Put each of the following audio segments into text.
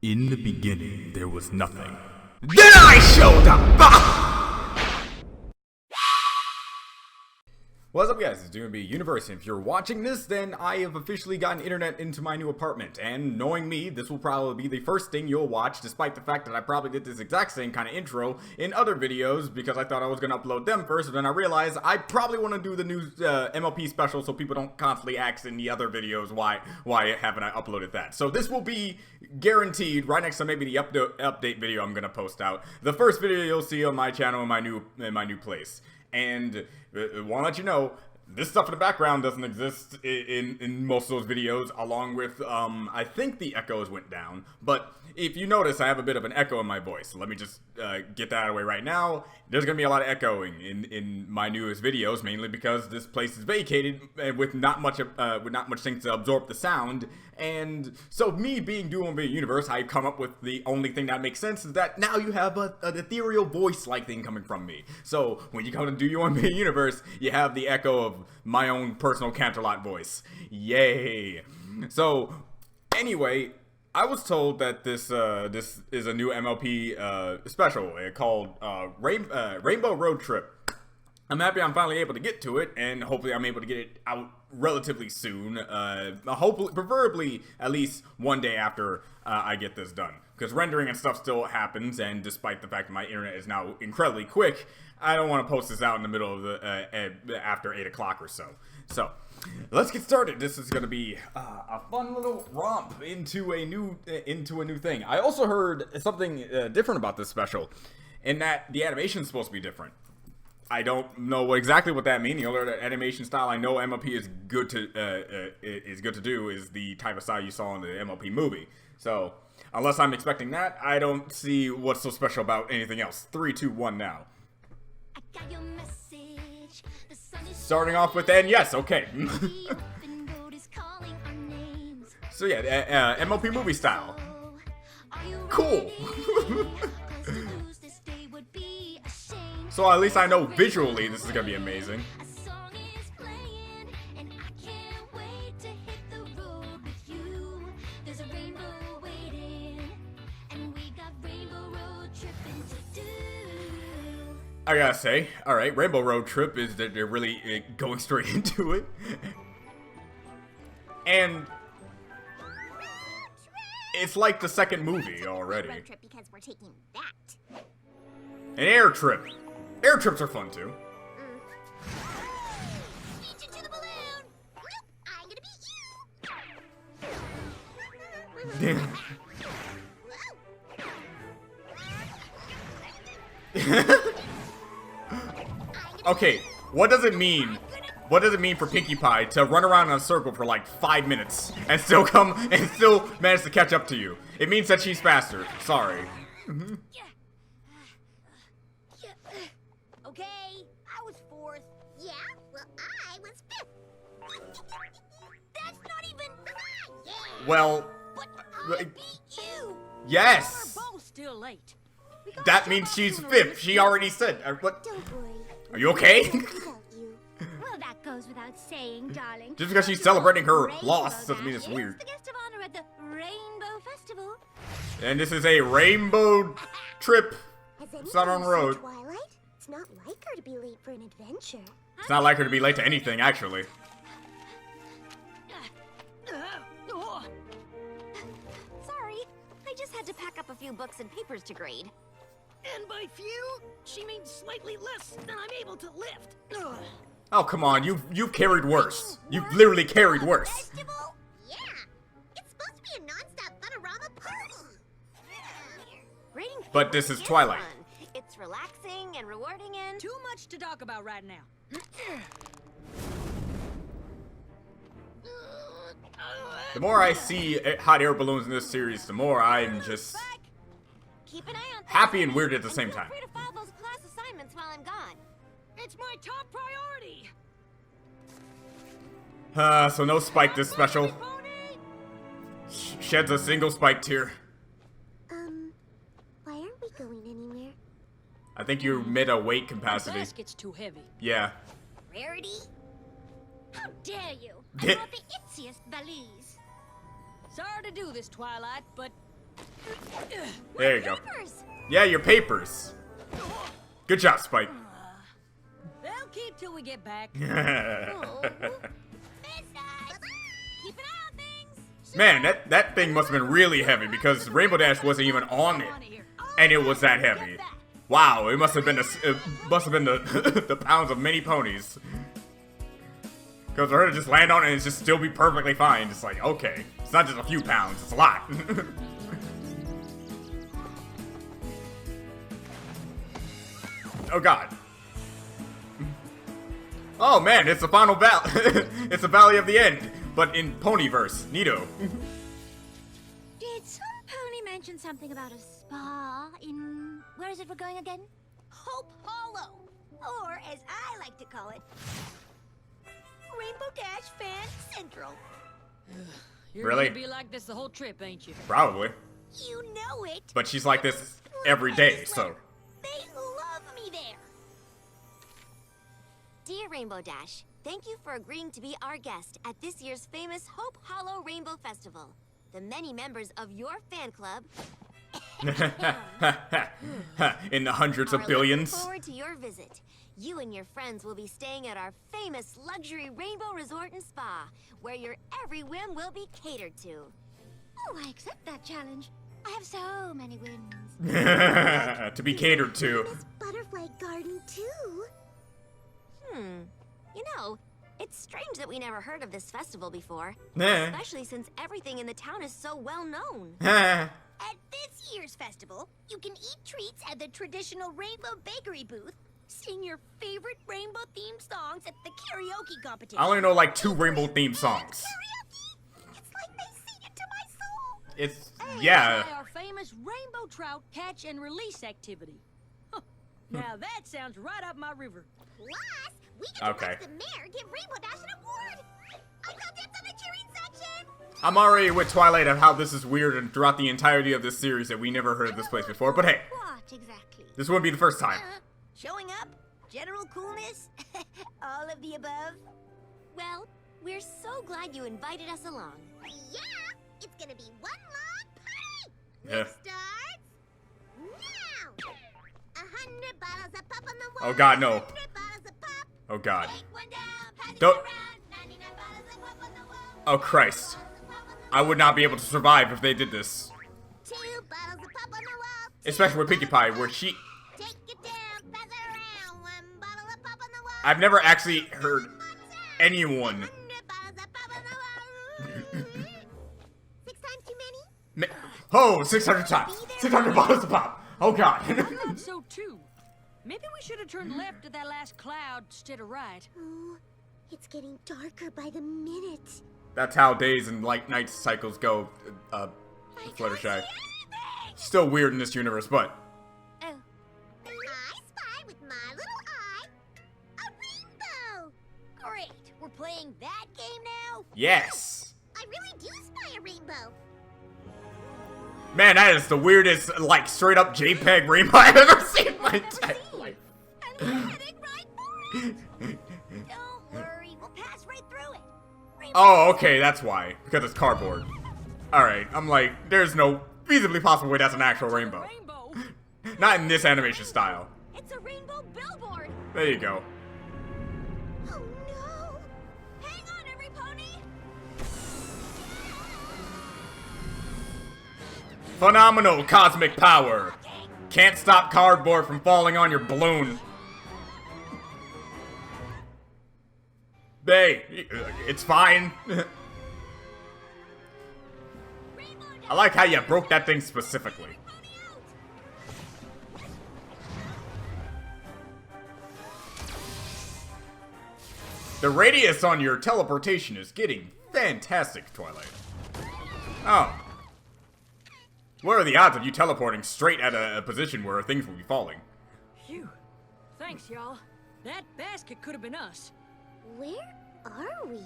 In the beginning, there was nothing. Then I showed up! What's up, guys? It's going to be Universe. If you're watching this, then I have officially gotten internet into my new apartment. And knowing me, this will probably be the first thing you'll watch, despite the fact that I probably did this exact same kind of intro in other videos because I thought I was going to upload them first. And then I realized I probably want to do the new MLP special so people don't constantly ask in the other videos why haven't I uploaded that. So this will be guaranteed right next to maybe the update video I'm going to post out. The first video you'll see on my channel in my new place. And I want to let you know, this stuff in the background doesn't exist in most of those videos, along with, I think the echoes went down. But if you notice, I have a bit of an echo in my voice. So let me just get that out of the way right now. There's going to be a lot of echoing in my newest videos, mainly because this place is vacated with not much things to absorb the sound. And so me being Duo Universe, I come up with the only thing that makes sense is that now you have an ethereal voice-like thing coming from me. So when you come to Duo Universe, you have the echo of my own personal Canterlot voice. Yay! So anyway, I was told that this is a new MLP special called Rainbow Roadtrip. I'm happy I'm finally able to get to it, and hopefully I'm able to get it out relatively soon. Hopefully, preferably at least one day after I get this done, because rendering and stuff still happens. And despite the fact that my internet is now incredibly quick, I don't want to post this out in the middle of the after 8 o'clock or so. So let's get started. This is going to be a fun little romp into a new thing. I also heard something different about this special, in that the animation is supposed to be different. I don't know exactly what that means. The only animation style I know MLP is good to do is the type of style you saw in the MLP movie. So unless I'm expecting that, I don't see what's so special about anything else. 3, 2, 1 now. I got your message. The sun is Starting off with N, yes, okay. So yeah, MLP movie style. Cool. So at least I know visually this is gonna be amazing. I gotta say, alright, Rainbow Road Trip is that they're really going straight into it. And it's like the second movie already. Road trip because we're taking that. An air trip. Air trips are fun too. Beat you to the balloon. Nope, I'm gonna beat you. Okay, what does it mean? What does it mean for Pinkie Pie to run around in a circle for like 5 minutes and still manage to catch up to you? It means that she's faster. Sorry. Okay, I was 4th. Yeah, well, I was 5th. That's not even. Yeah. Well, But I beat you. yes. We're both still late. That means she's 5th. She already said. What? Don't worry. Are you okay? Without you. Well, that goes without saying, darling. Just because she's celebrating her Rainbow loss doesn't mean Dash it's is weird. the guest of honor at the Rainbow Festival. And this is a rainbow trip. Has It's not on anyone road. seen Twilight? It's not like her to be late for an adventure. It's not like her to be late to anything, actually. Sorry, I just had to pack up a few books and papers to grade. And by few, she means slightly less than I'm able to lift. Ugh. Oh, come on. You've carried worse. You've literally carried worse. Festival? Yeah. It's supposed to be a non-stop Funorama party. Grading But this papers is Twilight. fun. It's relaxing and rewarding and Too much to talk about right now. The more I see hot air balloons in this series, the more I'm just keep an eye on things. happy and weird at the same Feel time. free to file those class assignments while I'm gone. It's my top priority. So no spike this special. Pony! Sheds a single spike tear. Why aren't we going anywhere? I think you're mid a weight The capacity. basket's too heavy. Yeah. Rarity? How dare you? I brought the itziest valise. Sorry to do this, Twilight, but There you go. Papers. Yeah, your papers. Good job, Spike. They'll keep till we get back. Oh. Midnight. Keep an eye on things. Man, that thing must have been really heavy because Rainbow Dash wasn't even on it, and it was that heavy. Wow, it must have been the the pounds of many ponies. Because for her to just land on it and just still be perfectly fine, it's like, okay, it's not just a few pounds, it's a lot. Oh god. Oh man, it's the final valley. It's the Valley of the End, but in Ponyverse. Neato. Did some pony mention something about a spa in... Where is it we're going again? Hope Hollow. Or, as I like to call it, Rainbow Dash Fan Central. You're Really? gonna be like this the whole trip, ain't you? Probably. You know it. But she's like this every day, so. They love me there. Dear Rainbow Dash, thank you for agreeing to be our guest at this year's famous Hope Hollow Rainbow Festival. The many members of your fan club In the hundreds of are billions. looking forward to your visit. You and your friends will be staying at our famous luxury Rainbow Resort and Spa, where your every whim will be catered to. Oh, I accept that challenge. I have so many whims. To be catered to. This butterfly garden, too. You know, it's strange that we never heard of this festival before, Nah. especially since everything in the town is so well known. At this year's festival, you can eat treats at the traditional Rainbow Bakery booth, sing your favorite rainbow-themed songs at the karaoke competition. I only know like 2 rainbow themed songs. Karaoke? It's like they sing it to my soul. It's, And yeah. try our famous rainbow trout catch and release activity. Huh. Now that sounds right up my river. Plus, we get to Okay. watch the mayor give Rainbow Dash an award. I got dibs on the cheering section. I'm already with Twilight of how this is weird and throughout the entirety of this series that we never heard of this place before, but hey, What exactly? this wouldn't be the first time. Showing up? General coolness? All of the above? Well, we're so glad you invited us along. Yeah, it's gonna be one long party. Yeah. It starts now. 100 bottles of pop on the wall. Oh god, no. 100 bottles of pop. Oh god. Take one down, pass it Don't- around. 99 bottles of pop on the wall. Oh Christ. I would not be able to survive if they did this. 2 bottles of pop on the wall. Especially with Pinkie Pie, where she... Take it down, pass it around. 1 bottle of pop on the wall. I've never actually heard anyone... 100 bottles of pop on the wall. 6 times too many? Oh, 600 times. 600 bottles of pop. Oh god. I thought so too. Maybe we should have turned left at that last cloud instead of right. Oh, it's getting darker by the minute. That's how days and like night cycles go, Fluttershy. Still weird in this universe, but... Oh. I spy with my little eye a rainbow. Great. We're playing that game now? Yes! I really do spy a rainbow. Man, that is the weirdest, like, straight-up JPEG rainbow I've ever seen in my entire life. And we're heading right for it. Don't worry, we'll pass right through it. Rainbow Oh, okay, that's why. Because it's cardboard. Alright, I'm like, there's no feasibly possible way that's an actual rainbow. Rainbow? Not in this animation style. It's a rainbow billboard. There you go. Oh no. Hang on, every pony. Phenomenal cosmic power. Can't stop cardboard from falling on your balloon. Hey, it's fine. I like how you broke that thing specifically. The radius on your teleportation is getting fantastic, Twilight. Oh. What are the odds of you teleporting straight at a position where things will be falling? Phew. Thanks, y'all. That basket could have been us. Where are we?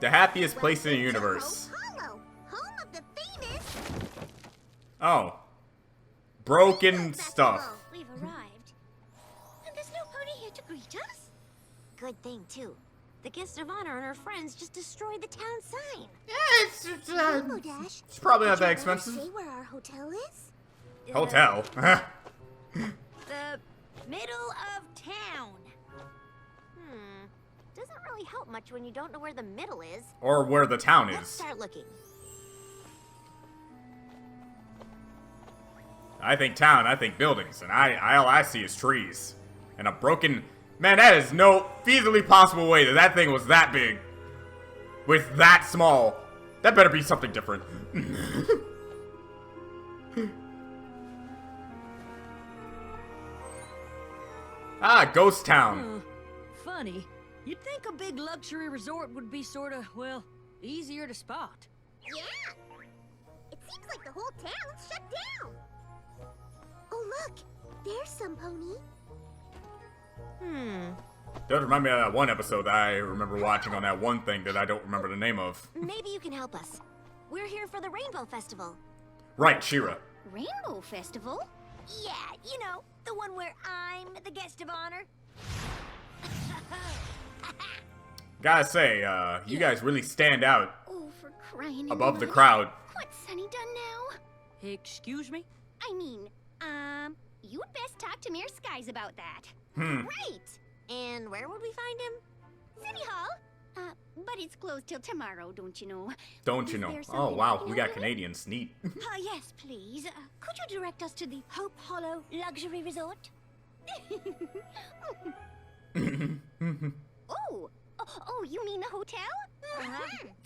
The happiest place in the universe. Hollow, home of the famous Oh. Broken stuff. We've arrived. And there's no pony here to greet us? Good thing, too. The guest of honor and her friends just destroyed the town sign. Yeah, Rainbow Dash. it's probably not Did that you ever expensive. say where our hotel is? Hotel. The middle of town. Doesn't really help much when you don't know where the middle is. Or where the town Let's is. start looking. I think town, I think buildings, and all I see is trees. And a broken... Man, that is no feasibly possible way that that thing was that big. With that small. That better be something different. Ah, Ghost Town. Funny. You'd think a big luxury resort would be sorta, well, easier to spot. Yeah. It seems like the whole town's shut down. Oh, look. There's some pony. Does remind me of that one episode that I remember watching on that one thing that I don't remember the name of. Maybe you can help us. We're here for the Rainbow Festival. Right, Shira. Rainbow Festival? Yeah, you know, the one where I'm the guest of honor. Gotta say, you guys really stand out Oh, for crying in above the mud. crowd. What's Sunny done now? Excuse me? I mean, you'd best talk to Mere Skies about that. Right! And where would we find him? City Hall? But it's closed till tomorrow, don't you know? Don't you Is know? there Oh, something wow, I can we got help you with? Canadians. Neat. Yes, please. Could you direct us to the Hope Hollow Luxury Resort? Oh, you mean the hotel?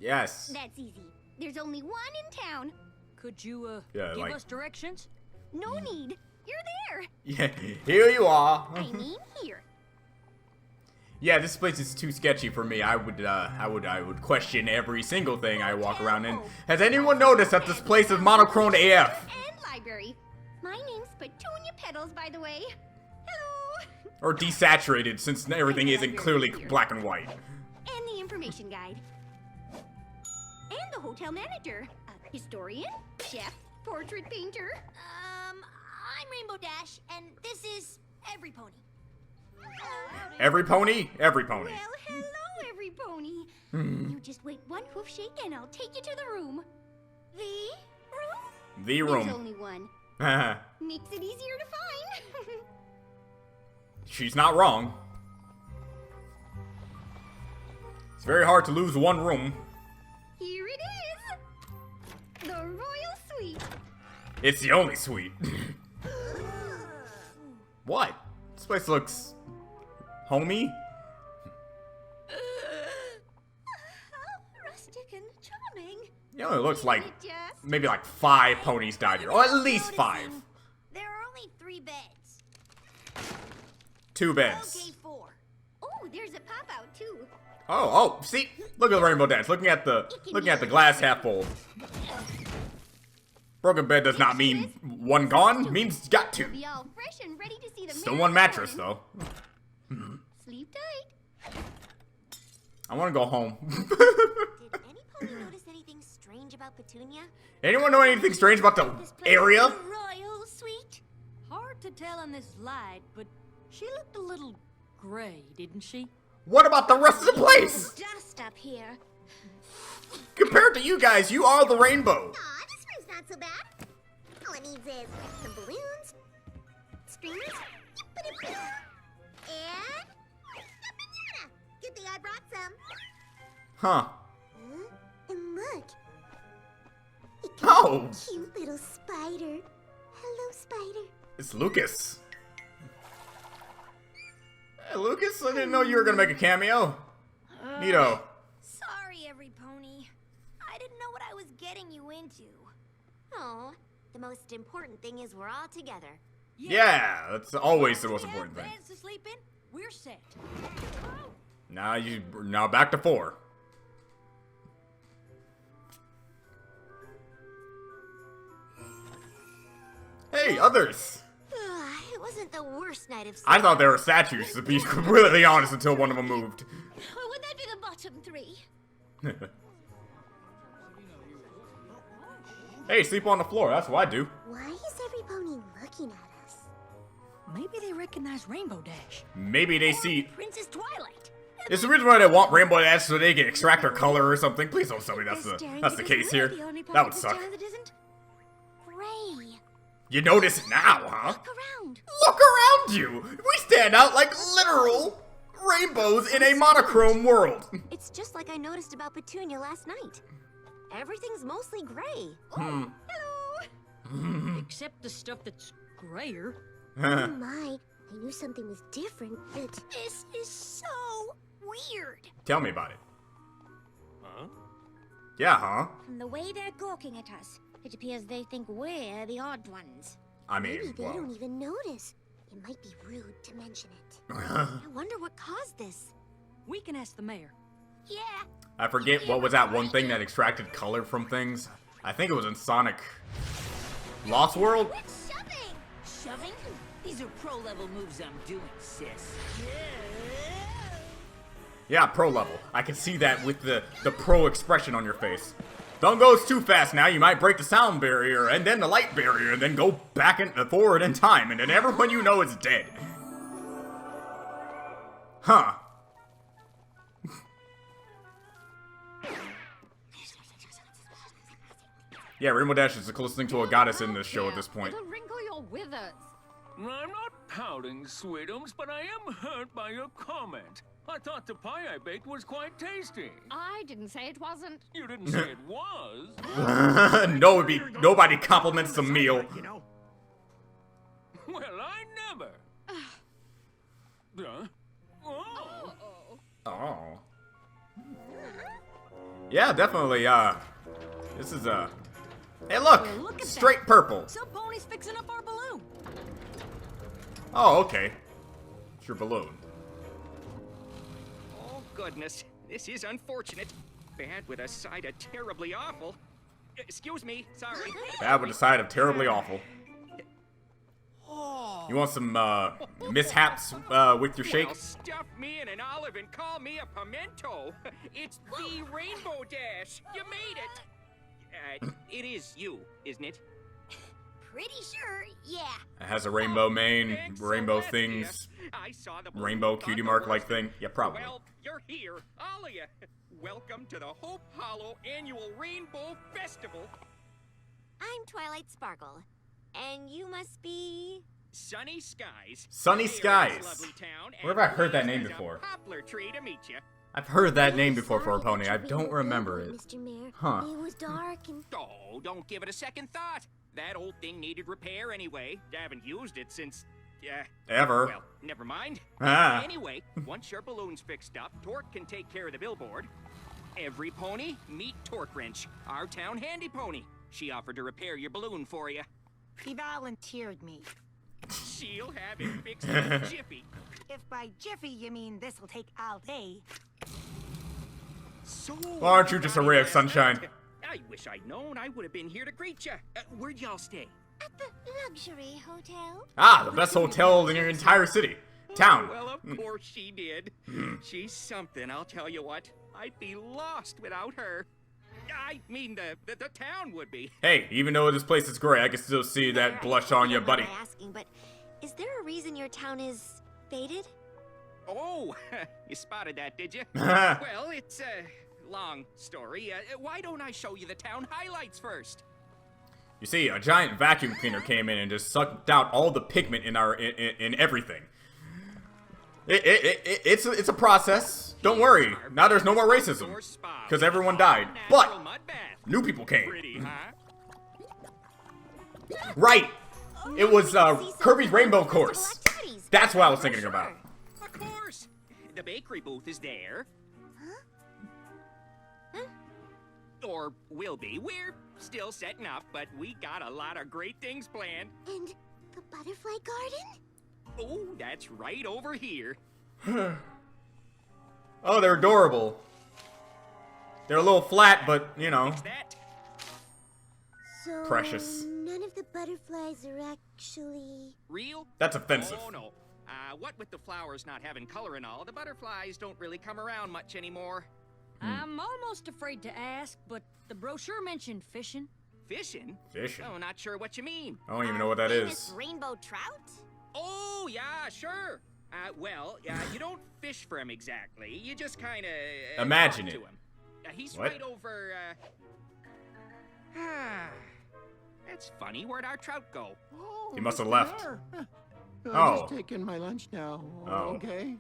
Yes. That's easy. There's only one in town. Could you, Yeah, give like- us directions? No need. You're there. Yeah, here you are. I mean, here. Yeah, this place is too sketchy for me. I would question every single thing I walk around in. Has anyone noticed that this place is monochrome AF? And library. My name's Petunia Petals, by the way. Hello. Or desaturated, since everything isn't clearly black and white. And the information guide. And the hotel manager. A historian, chef, portrait painter. I'm Rainbow Dash, and this is Every Pony. Every pony? Every pony. Well, hello, every pony. You just wait one hoof shake and I'll take you to the room. The room? The There's room. only one. Makes it easier to find. She's not wrong. It's very hard to lose one room. Here it is. The Royal Suite. It's the only suite. What? This place looks... homey? How rustic and charming. You know, it looks like Isn't it just? maybe like 5 ponies died here. Or at least 5. There are only 3 beds. 2 beds. Okay, 4. Oh, there's a pop-out, too. Oh, see? Look at the rainbow dance. Looking at the glass half full. Broken bed does not mean one gone. Means got 2. Be all fresh and ready to see the Still man one in the mattress morning. though. Sleep tight. I want to go home. Did any pony notice anything strange about Petunia? Anyone know anything strange about the This place area? is the Royal Suite. Hard to tell in this light, but she looked a little gray, didn't she? What about the rest of the place? Dust up here. Compared to you guys, you are the rainbow. Aw, this room's not so bad. All it needs is some balloons, streamers, yippity-boo, and a banana. Good thing I brought some. Huh. And look, Oh, cute little spider. Hello, spider. it's Lucas. Hey, Lucas, I didn't know you were gonna make a cameo. Neato. Sorry, Every Pony. I didn't know what I was getting you into. Oh, the most important thing is we're all together. Yeah, that's always the most We have important thing. beds to sleep in. We're set. Now back to 4. Hey, others! It wasn't the worst night of sleep. I thought they were statues, to be completely honest, until one of them moved. Would that be the bottom 3? Hey, sleep on the floor, that's what I do. Why is every pony looking at us? Maybe they recognize Rainbow Dash. Maybe they see... Princess Twilight. Is the reason why they want Rainbow Dash so they can extract their color or something? Please don't tell me that's the case here. That would suck. Gray. You notice it now, huh? Look around. Look around you! We stand out like literal rainbows in a monochrome world. It's just like I noticed about Petunia last night. Everything's mostly gray. Hello. Except the stuff that's grayer. Oh my, I knew something was different, but this is so weird. Tell me about it. Huh? Yeah, huh? From the way they're gawking at us, it appears they think we're the odd ones. I Maybe mean, they well. don't even notice. It might be rude to mention it. I wonder what caused this. We can ask the mayor. Yeah. I forget what was that one thing that extracted color from things. I think it was in Sonic Lost World. It's shoving. Shoving? These are pro-level moves I'm doing, sis. Yeah, pro level. I can see that with the pro expression on your face. Don't go too fast now, you might break the sound barrier, and then the light barrier, and then go back and forward in time, and then everyone you know is dead. Huh. Yeah, Rainbow Dash is the closest thing to a goddess in this show at this point. It'll wrinkle your withers. I'm not pouting, sweetums, but I am hurt by your comment. I thought the pie I baked was quite tasty. I didn't say it wasn't. You didn't say it was. Nobody compliments the meal. You know? Well, I never. Oh. Oh. Yeah, definitely, this is, hey look! Well, look at Straight that. purple. Some pony's fixing up our balloon. Oh, okay. It's your balloon. Oh, goodness. This is unfortunate. Bad with a side of terribly awful. Excuse me, sorry. Bad with a side of terribly awful. Oh. You want some, mishaps, with your shake? Well, stuff me in an olive and call me a pimento. It's the Rainbow Dash. You made it. It is you, isn't it? Pretty sure, yeah. It has a rainbow mane, Thanks, rainbow Celestia. things, I saw the balloon, rainbow thought cutie the mark like worst. thing. Yeah, probably. Well, you're here, all of you. Welcome to the Hope Hollow Annual Rainbow Festival. I'm Twilight Sparkle. And you must be... Sunny Skies. Sunny Here in this Skies. lovely town, Where have I heard that and name there's a before? poplar tree to meet you. I've heard that name Really before for a sorry pony. that I your don't rainbow remember balloon, it. Mr. Mayor. Huh. It was dark and Oh, don't give it a second thought. That old thing needed repair anyway. I haven't used it since... Ever. well, never mind. Ah. Anyway, once your balloon's fixed up, Torque can take care of the billboard. Every pony, meet Torque Wrench, our town handy pony. She offered to repair your balloon for you. He volunteered me. She'll have it fixed in a jiffy. If by jiffy you mean this'll take all day. So, Why aren't you just a ray of sunshine? I wish I'd known. I would have been here to greet you. Where'd y'all stay? at the luxury hotel. Ah, the best hotel in your entire city. Town. Well, of course she did. She's something, I'll tell you what. I'd be lost without her. I mean, the town would be. Hey, even though this place is great, I can still see that blush on you, buddy. I'm not asking, but is there a reason your town is faded? Oh, you spotted that, did you? Well, it's a long story. Why don't I show you the town highlights first? You see, a giant vacuum cleaner came in and just sucked out all the pigment in our in everything. It's a process. Don't worry. Now there's no more racism because everyone died. But new people came. Pretty, huh? Right. It was Kirby's Rainbow Course. That's what I was thinking about. Of course. The bakery booth is there. Or will be. We're still setting up, but we got a lot of great things planned. And the butterfly garden? Oh, that's right over here. Oh, they're adorable. They're a little flat, but, you know, What's that? So precious. none of the butterflies are actually... Real? That's offensive. Oh, no. What with the flowers not having color and all, the butterflies don't really come around much anymore. I'm almost afraid to ask, but the brochure mentioned fishing. Fishing? Fishing. Oh, not sure what you mean. I don't even know what that Famous is. rainbow trout? Oh, yeah, sure. Well, you don't fish for him exactly. You just kind of Imagine talk it. to him. He's What? right over. That's funny. Where'd our trout go? Oh, He must have look left. there. Oh. Just taking my lunch now. Oh. Okay.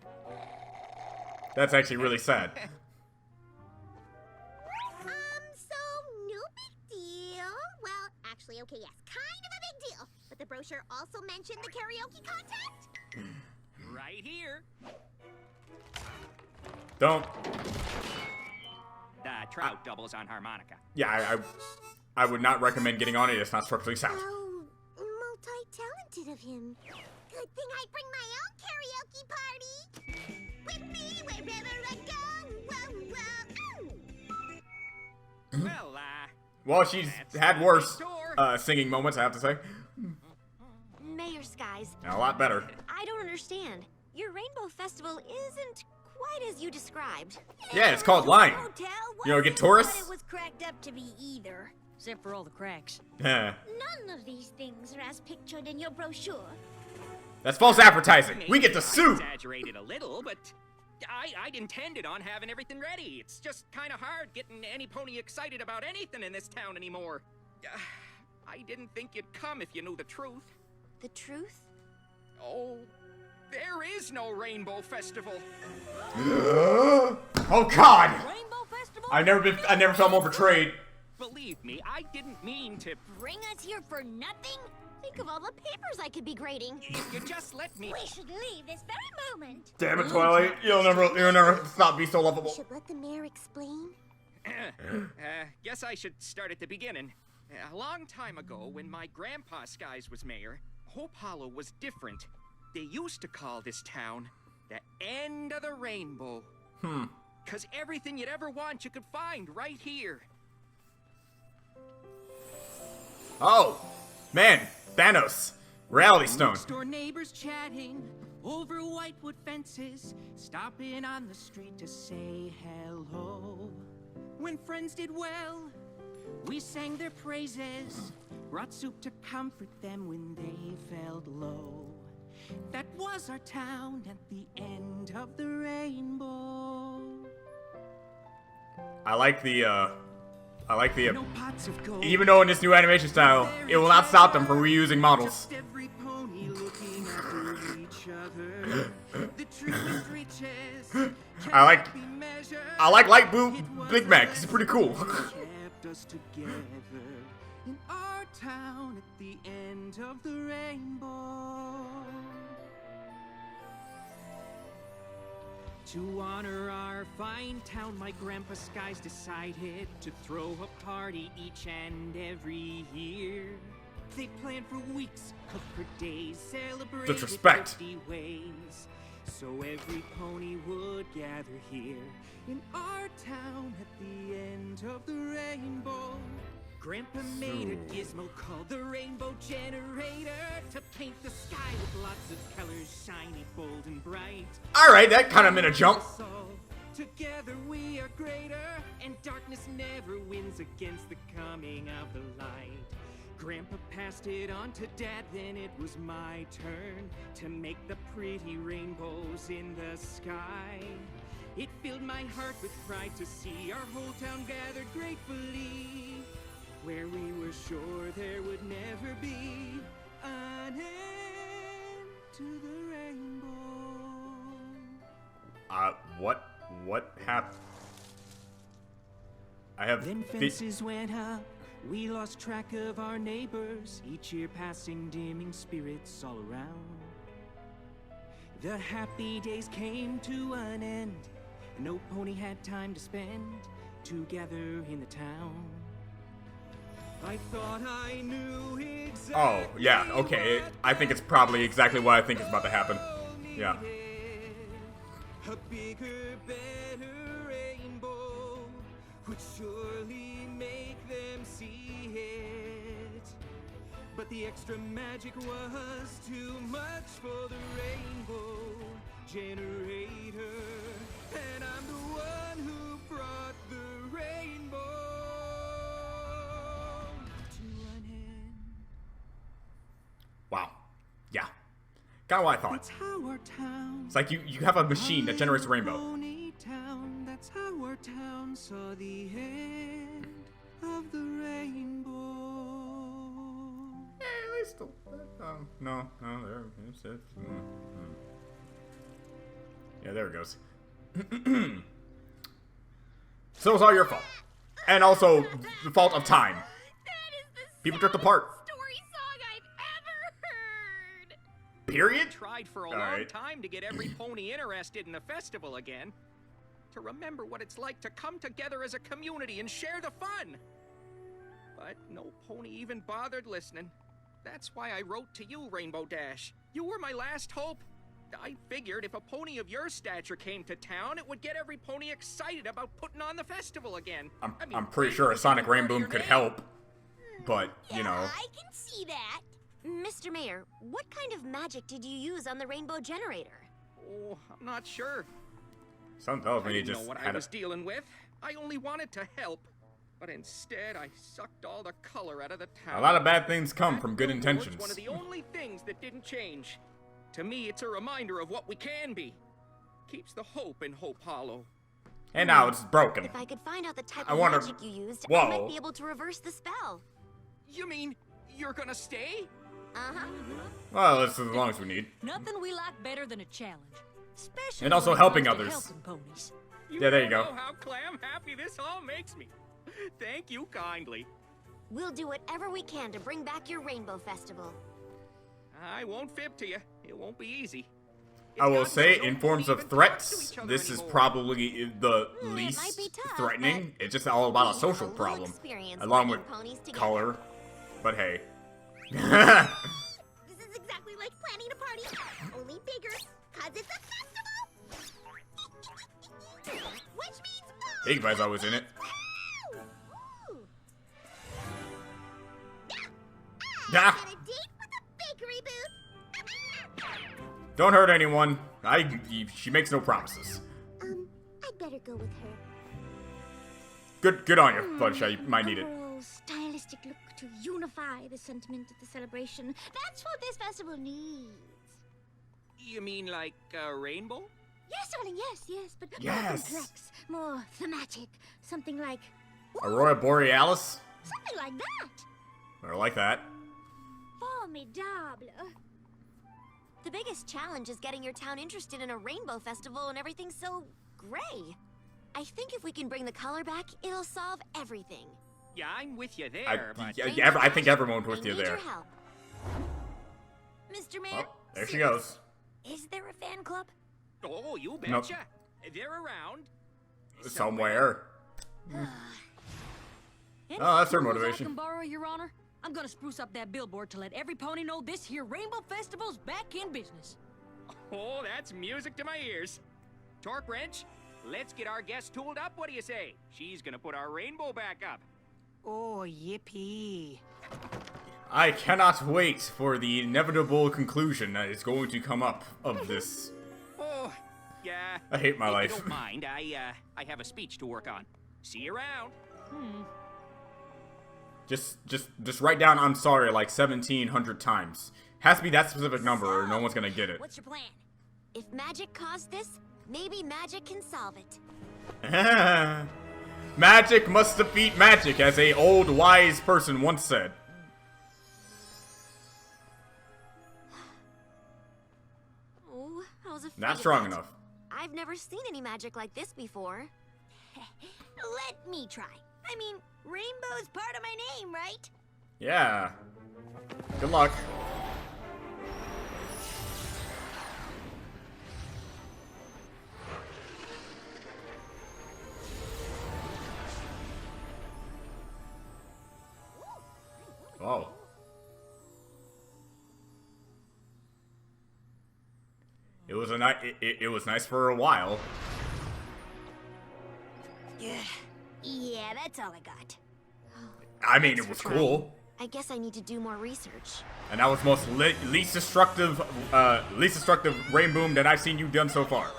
That's actually really sad. So no big deal. Well, actually, okay, yes, kind of a big deal. But the brochure also mentioned the karaoke contest. Right here. Don't. The trout doubles on harmonica. Yeah, I would not recommend getting on it. It's not structurally sound. How multi-talented of him. Good thing I bring my own karaoke party. With me wherever I go. Whoa, whoa. Well, Well, she's had worse singing moments, I have to say. Mayor Skies, A lot better. I don't understand. Your Rainbow Festival isn't quite as you described. Yeah, it's called lying. Hotel You know, get wasn't tourists? what it was cracked up to be either. Except for all the cracks. Yeah. None of these things are as pictured in your brochure. That's false advertising. We get to I sue. exaggerated a little, but I'd intended on having everything ready. It's just kind of hard getting any pony excited about anything in this town anymore. I didn't think you'd come if you knew the truth. The truth? Oh, there is no Rainbow Festival. Oh God! Rainbow Festival? I never felt more betrayed. Believe me, I didn't mean to. Bring us here for nothing? Think of all the papers I could be grading. If you just let me. We should leave this very moment. Damn it, Twilight! You'll never stop being so We lovable. should let the mayor explain. Guess I should start at the beginning. A long time ago, when my grandpa Skies was mayor, Hope Hollow was different. They used to call this town the end of the rainbow. 'Cause everything you'd ever want you could find right here. Oh, man, Thanos, Reality Stone. Next door neighbors chatting over whitewood fences, stopping on the street to say hello. When friends did well, we sang their praises, brought soup to comfort them when they felt low. That was our town at the end of the rainbow. I like the No pots of gold. even though in this new animation style, it will not stop them from reusing models. Just every pony looking after each other. The truest reaches I like- cannot be measured. I like Light Blue It was Big Mac. He's pretty cool. kept us together in our town at the end of the rainbow. To honor our fine town, my grandpa Skies decided to throw a party each and every year. They planned for weeks, cooked for days, celebrated Disrespect. 50 ways. So every pony would gather here in our town at the end of the rainbow. Grandpa made a gizmo called the Rainbow Generator to paint the sky with lots of colors, shiny, bold, and bright. All right, that kind of made a jump. So, together we are greater, and darkness never wins against the coming of the light. Grandpa passed it on to Dad, then it was my turn to make the pretty rainbows in the sky. It filled my heart with pride to see our whole town gathered gratefully, where we were sure there would never be an end to the rainbow. What happened? I have Then the- fences went up, we lost track of our neighbors, each year passing dimming spirits all around. The happy days came to an end, no pony had time to spend together in the town. I thought I knew exactly. Oh, yeah, okay. I think it's probably exactly what I think is about to happen. Yeah. A bigger, better rainbow would surely make them see it. But the extra magic was too much for the Rainbow Generator. And I'm the one who brought the rainbow to an end. Wow. Yeah. Kind of what I thought. That's how our town. It's like you have a machine that generates a rainbow. Pony town. That's how our town saw the end of the rainbow. They still. No, there. Yeah, there it goes. So it's all your fault, and also the fault of time. People drift apart. Story song I've ever heard. Period. Tried for a All long right. time to get every pony interested in the festival again. To remember what it's like to come together as a community and share the fun. But no pony even bothered listening. That's why I wrote to you, Rainbow Dash. You were my last hope. I figured if a pony of your stature came to town, it would get every pony excited about putting on the festival again. I mean, I'm pretty sure a Sonic Rainboom could help, but you know. I can see that. Mr. Mayor, what kind of magic did you use on the rainbow generator? Oh, I'm not sure. Some tells I me you didn't just know what I had was a. dealing with. I only wanted to help. But instead, I sucked all the color out of the town. A lot of bad things come That from good billboard's intentions. One of the only things that didn't change. To me, it's a reminder of what we can be. Keeps the hope in Hope Hollow. And now it's broken. If I could find out the type I of wonder- magic you used, Whoa. I might be able to reverse the spell. You mean you're gonna stay? Uh-huh. Well, that's as long as we need. Nothing we like better than a challenge. Especially And also when it helping comes to others. helping ponies. Yeah, there you don't go. know how clam happy this all makes me. Thank you kindly. We'll do whatever we can to bring back your Rainbow Festival. I won't fib to you. It won't be easy. I will It's say, gotten in so forms we of even talk threats, to each other this is anymore. probably the might least be tough, threatening. It's just all about a We social have a little problem, experience along with bringing ponies together. color. But hey. This is exactly like planning a party, only bigger, cause it's a festival. Which means more. Big Guy's always in it. Woo! Woo! Yeah. Got a date with a bakery booth. Don't hurt anyone. She makes no promises. I'd better go with her. Good on you, Fluttershy. You might need it. Overall stylistic look to unify the sentiment of the celebration. That's what this festival needs. You mean like a rainbow? Yes, darling, yes, but Yes. more complex, more thematic. Something like... Aurora Borealis? Something like that. Or like that. Formidable. The biggest challenge is getting your town interested in a rainbow festival and everything's so gray. I think if we can bring the color back, it'll solve everything. Yeah, I'm with you there, but... I think everyone's with I you need there. your help. Mr. Mayor, Oh, there she goes. is there a fan club? Oh, you Nope. betcha. They're around. Somewhere. Any Oh, that's her tools motivation. I can borrow, Your Honor? I'm gonna spruce up that billboard to let every pony know this here Rainbow Festival's back in business. Oh, that's music to my ears. Torque wrench, let's get our guest tooled up. What do you say? She's gonna put our rainbow back up. Oh, yippee. I cannot wait for the inevitable conclusion that is going to come up of this. Oh, yeah. I hate my If life. you don't mind, I have a speech to work on. See you around. Just write down "I'm sorry" like 1,700 times. Has to be that specific number, or no one's gonna get it. What's your plan? If magic caused this, maybe magic can solve it. Magic must defeat magic, as a old wise person once said. Oh, I was afraid Not of strong that. enough. I've never seen any magic like this before. Let me try. I mean, rainbow's part of my name, right? Yeah. Good luck. Oh. It was it was nice for a while. Yeah, that's all I got. I mean, it was cool. I guess I need to do more research. And that was most least destructive rain boom that I've seen you done so far.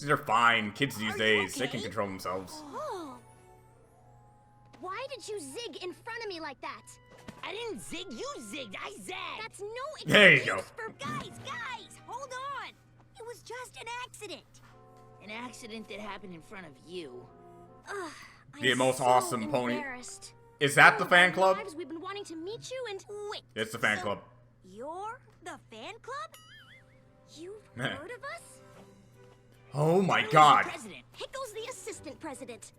They're fine. Kids these days, they can control themselves. Oh. Why did you zig in front of me like that? I didn't zig, you zigged, I zagged. That's no excuse There you go. for guys, hold on. It was just an accident. An accident that happened in front of you. Ugh, The I'm most so awesome pony. embarrassed. Is that the All fan our club? lives we've been wanting to meet you and wait. It's the fan so club. You're the fan club? You've Meh. heard of us? Oh my Who's the god. president? Hickle's the assistant president.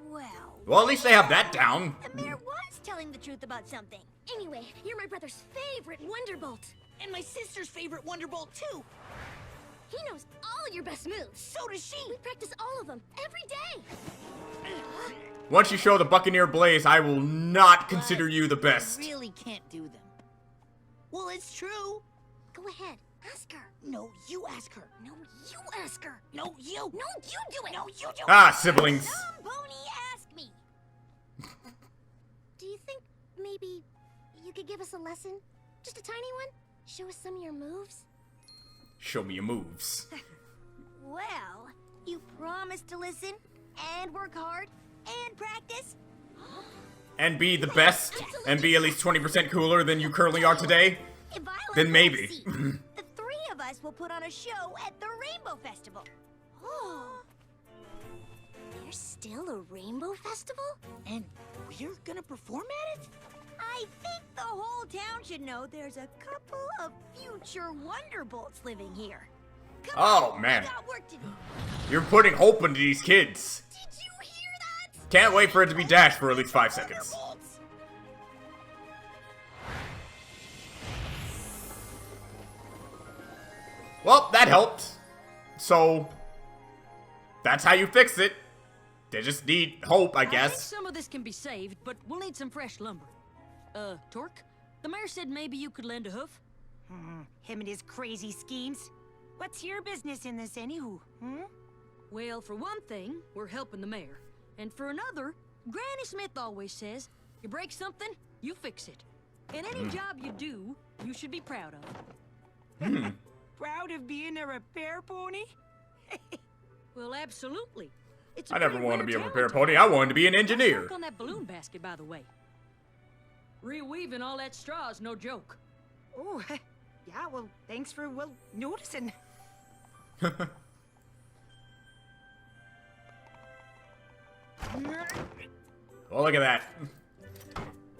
Well, Well, at least they have that down. the mayor was telling the truth about something. Anyway, you're my brother's favorite Wonderbolt. And my sister's favorite Wonderbolt, too. He knows all your best moves. So does she. We practice all of them every day. Once you show the Buccaneer Blaze, I will not consider you the best. I really can't do them. Well, it's true. Go ahead, ask her. No, you ask her. No, you ask her. No, you. No, you do it. No, you do. Ah, siblings. Some pony ask me. Do you think maybe you could give us a lesson? Just a tiny one? Show us some of your moves? Show me your moves. Well, you promise to listen and work hard and practice? And be the best, and be at least 20% cooler than you currently are today? If I like Then what I maybe. see, the three of us will put on a show at the Rainbow Festival. Oh. There's still a Rainbow Festival? And we're gonna perform at it? I think the whole town should know there's a couple of future Wonderbolts living here. Come Oh, on, man. we got work to do. You're putting hope into these kids. Did you hear that? Can't wait for it to be Dash for at least 5 seconds. Wonderbolts. Well, that helped. So, that's how you fix it. They just need hope, I I think guess. some of this can be saved, but we'll need some fresh lumber. Torque, the mayor said maybe you could lend a hoof. Him and his crazy schemes. What's your business in this, anywho? Well, for one thing, we're helping the mayor. And for another, Granny Smith always says, you break something, you fix it. And any job you do, you should be proud of. Proud of being a repair pony? Well, absolutely. It's a I never pretty wanted to rare be a talent. repair pony. I wanted to be an Nice engineer. work on that balloon basket, by the way. Reweaving all that straw is no joke. Oh, yeah, well, thanks for, noticing. Well, look at that.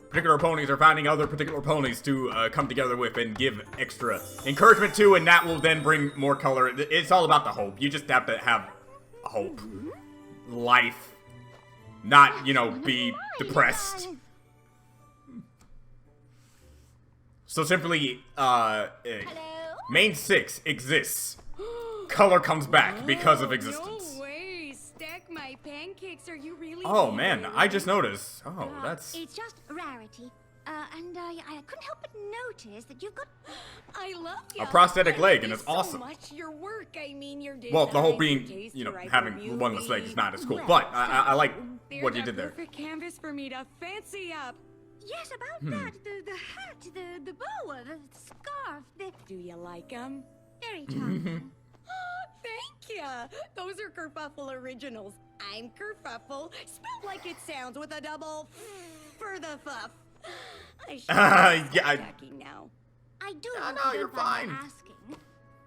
Particular ponies are finding other particular ponies to come together with and give extra encouragement to, and that will then bring more color. It's all about the hope. You just have to have hope. Life. Not, you know, be depressed. So simply, Main 6 exists. Color comes back because of existence. No way! Stack my pancakes, are you really? Oh man, I just noticed. Oh, that's... It's just a rarity. And I couldn't help but notice that you've got... I love A prosthetic leg, and it's so awesome. much your work. I mean, your Well, the whole designs, your being, taste, you know, your having hypermute, one less leg is not as cool. Well, But I like there's what you a did there. Perfect canvas for me to fancy up. Yes, about that. The hat, the boa, the scarf, the... Do you like them? Very charming. Thank ya. Those are Kerfuffle originals. I'm Kerfuffle, spelled like it sounds with a double for the fuff. I should yeah, I- tacky now. I do No, hope no, you you're don't mind fine. my asking.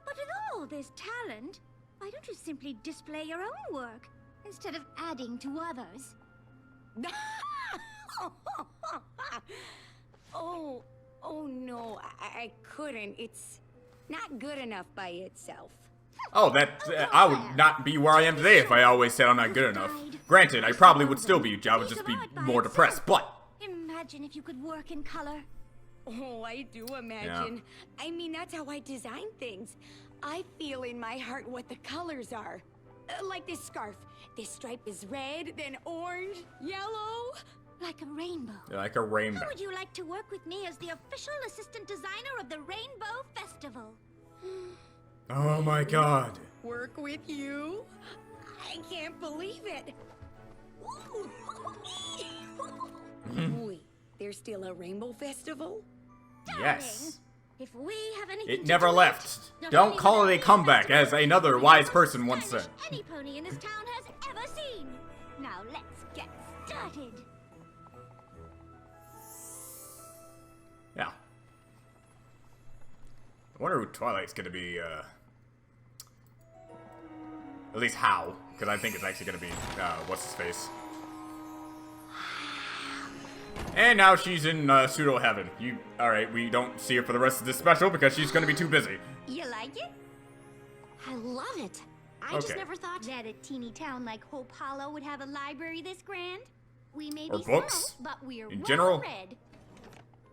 But with all this talent, why don't you simply display your own work instead of adding to others? Oh no, I couldn't. It's not good enough by itself. Oh, that I would not be where I am today if I always said I'm not good enough. Granted, I probably would still be. I would just be more depressed. But Imagine if you could work in color. Oh, I do imagine. I mean, that's how I design things. I feel in my heart what the colors are. Like this scarf. This stripe is red, then orange, yellow. Like a rainbow. like a rainbow. How would you like to work with me as the official assistant designer of the Rainbow Festival? Oh my god. Work with you? I can't believe it. Wait, there's still a rainbow festival? Yes. If we have anything It never left. Don't call it a comeback, as another wise person once said. Any pony in this town has ever seen. Now let's get started. Yeah. I wonder who Twilight's gonna be, at least how, because I think it's actually gonna be, what's-his-face. And now she's in, pseudo heaven. Alright, we don't see her for the rest of this special because she's gonna be too busy. You like it? I love it. I just Okay. never thought That a teeny town like Hope Hollow would have a library this grand? We may Or be books, small, but we're in general. well-read.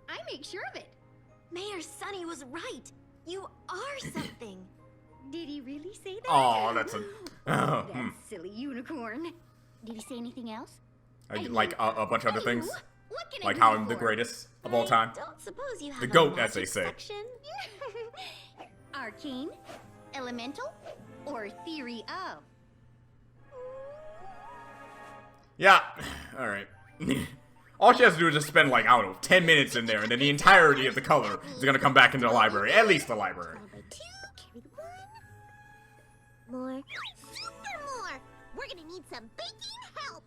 I make sure of it. Mayor Sunny was right. You are something. Did he really say that? Oh, that's a... That silly unicorn. Did he say anything else? like a bunch of other things. What can Like I how do I'm the for? greatest of all time. Don't suppose you have The a goat, as they magic say. section? Arcane, elemental, or theory of? Yeah, alright. All she has to do is just spend, like, I don't know, 10 minutes in there, and then the entirety of the color is gonna come back into the library. At least the library. By 2, carry the 1. More. Super more! We're gonna need some baking help!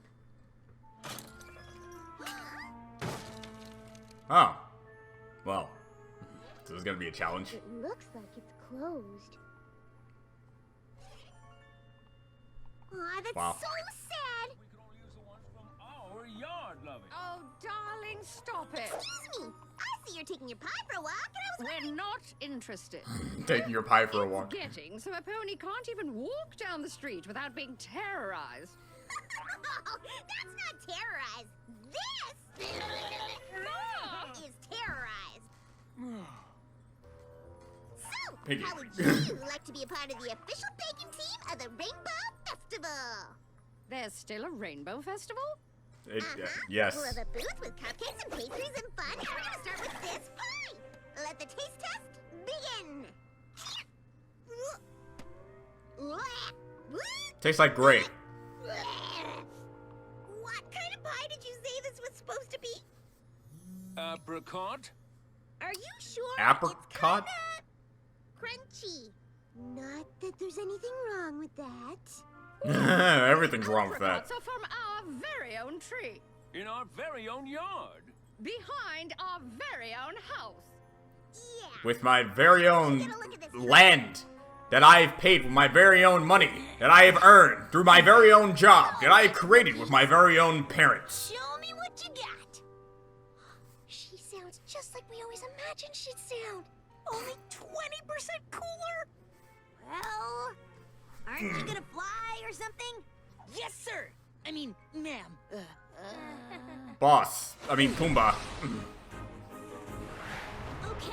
Oh. Well. So this is gonna be a challenge. It looks like it's closed. Aw, that's Wow. so sad! We could only use the ones from our yard, Lovey. Oh, darling, stop it. Excuse me, I see you're taking your pie for a walk, and I was We're not interested. Taking your pie for a walk. Getting so a pony can't even walk down the street without being terrorized. Oh, that's not terrorized. This is terrorized. So, Piggy. how would you like to be a part of the official baking team of the Rainbow Festival? There's still a rainbow festival? Yes. We'll have a booth with cupcakes and pastries and fun, and we're gonna start with this pie. Let the taste test begin. Tastes like grape. What kind of pie did you say this was supposed to be? Apricot? Are you sure? Apricot? It's crunchy. Not that there's anything wrong with that. Everything's wrong with that. Apricots are from our very own tree. In our very own yard. Behind our very own house. Yeah. With my very own Get a look at this. land that I've paid with my very own money, that I have earned through my very own job, that I have created with my very own parents. Show me what you got. She sounds just like we always imagined she'd sound. Only 20% cooler. Well, aren't you gonna fly or something? Yes, sir. I mean, ma'am. Boss. I mean, Pumbaa. Okay.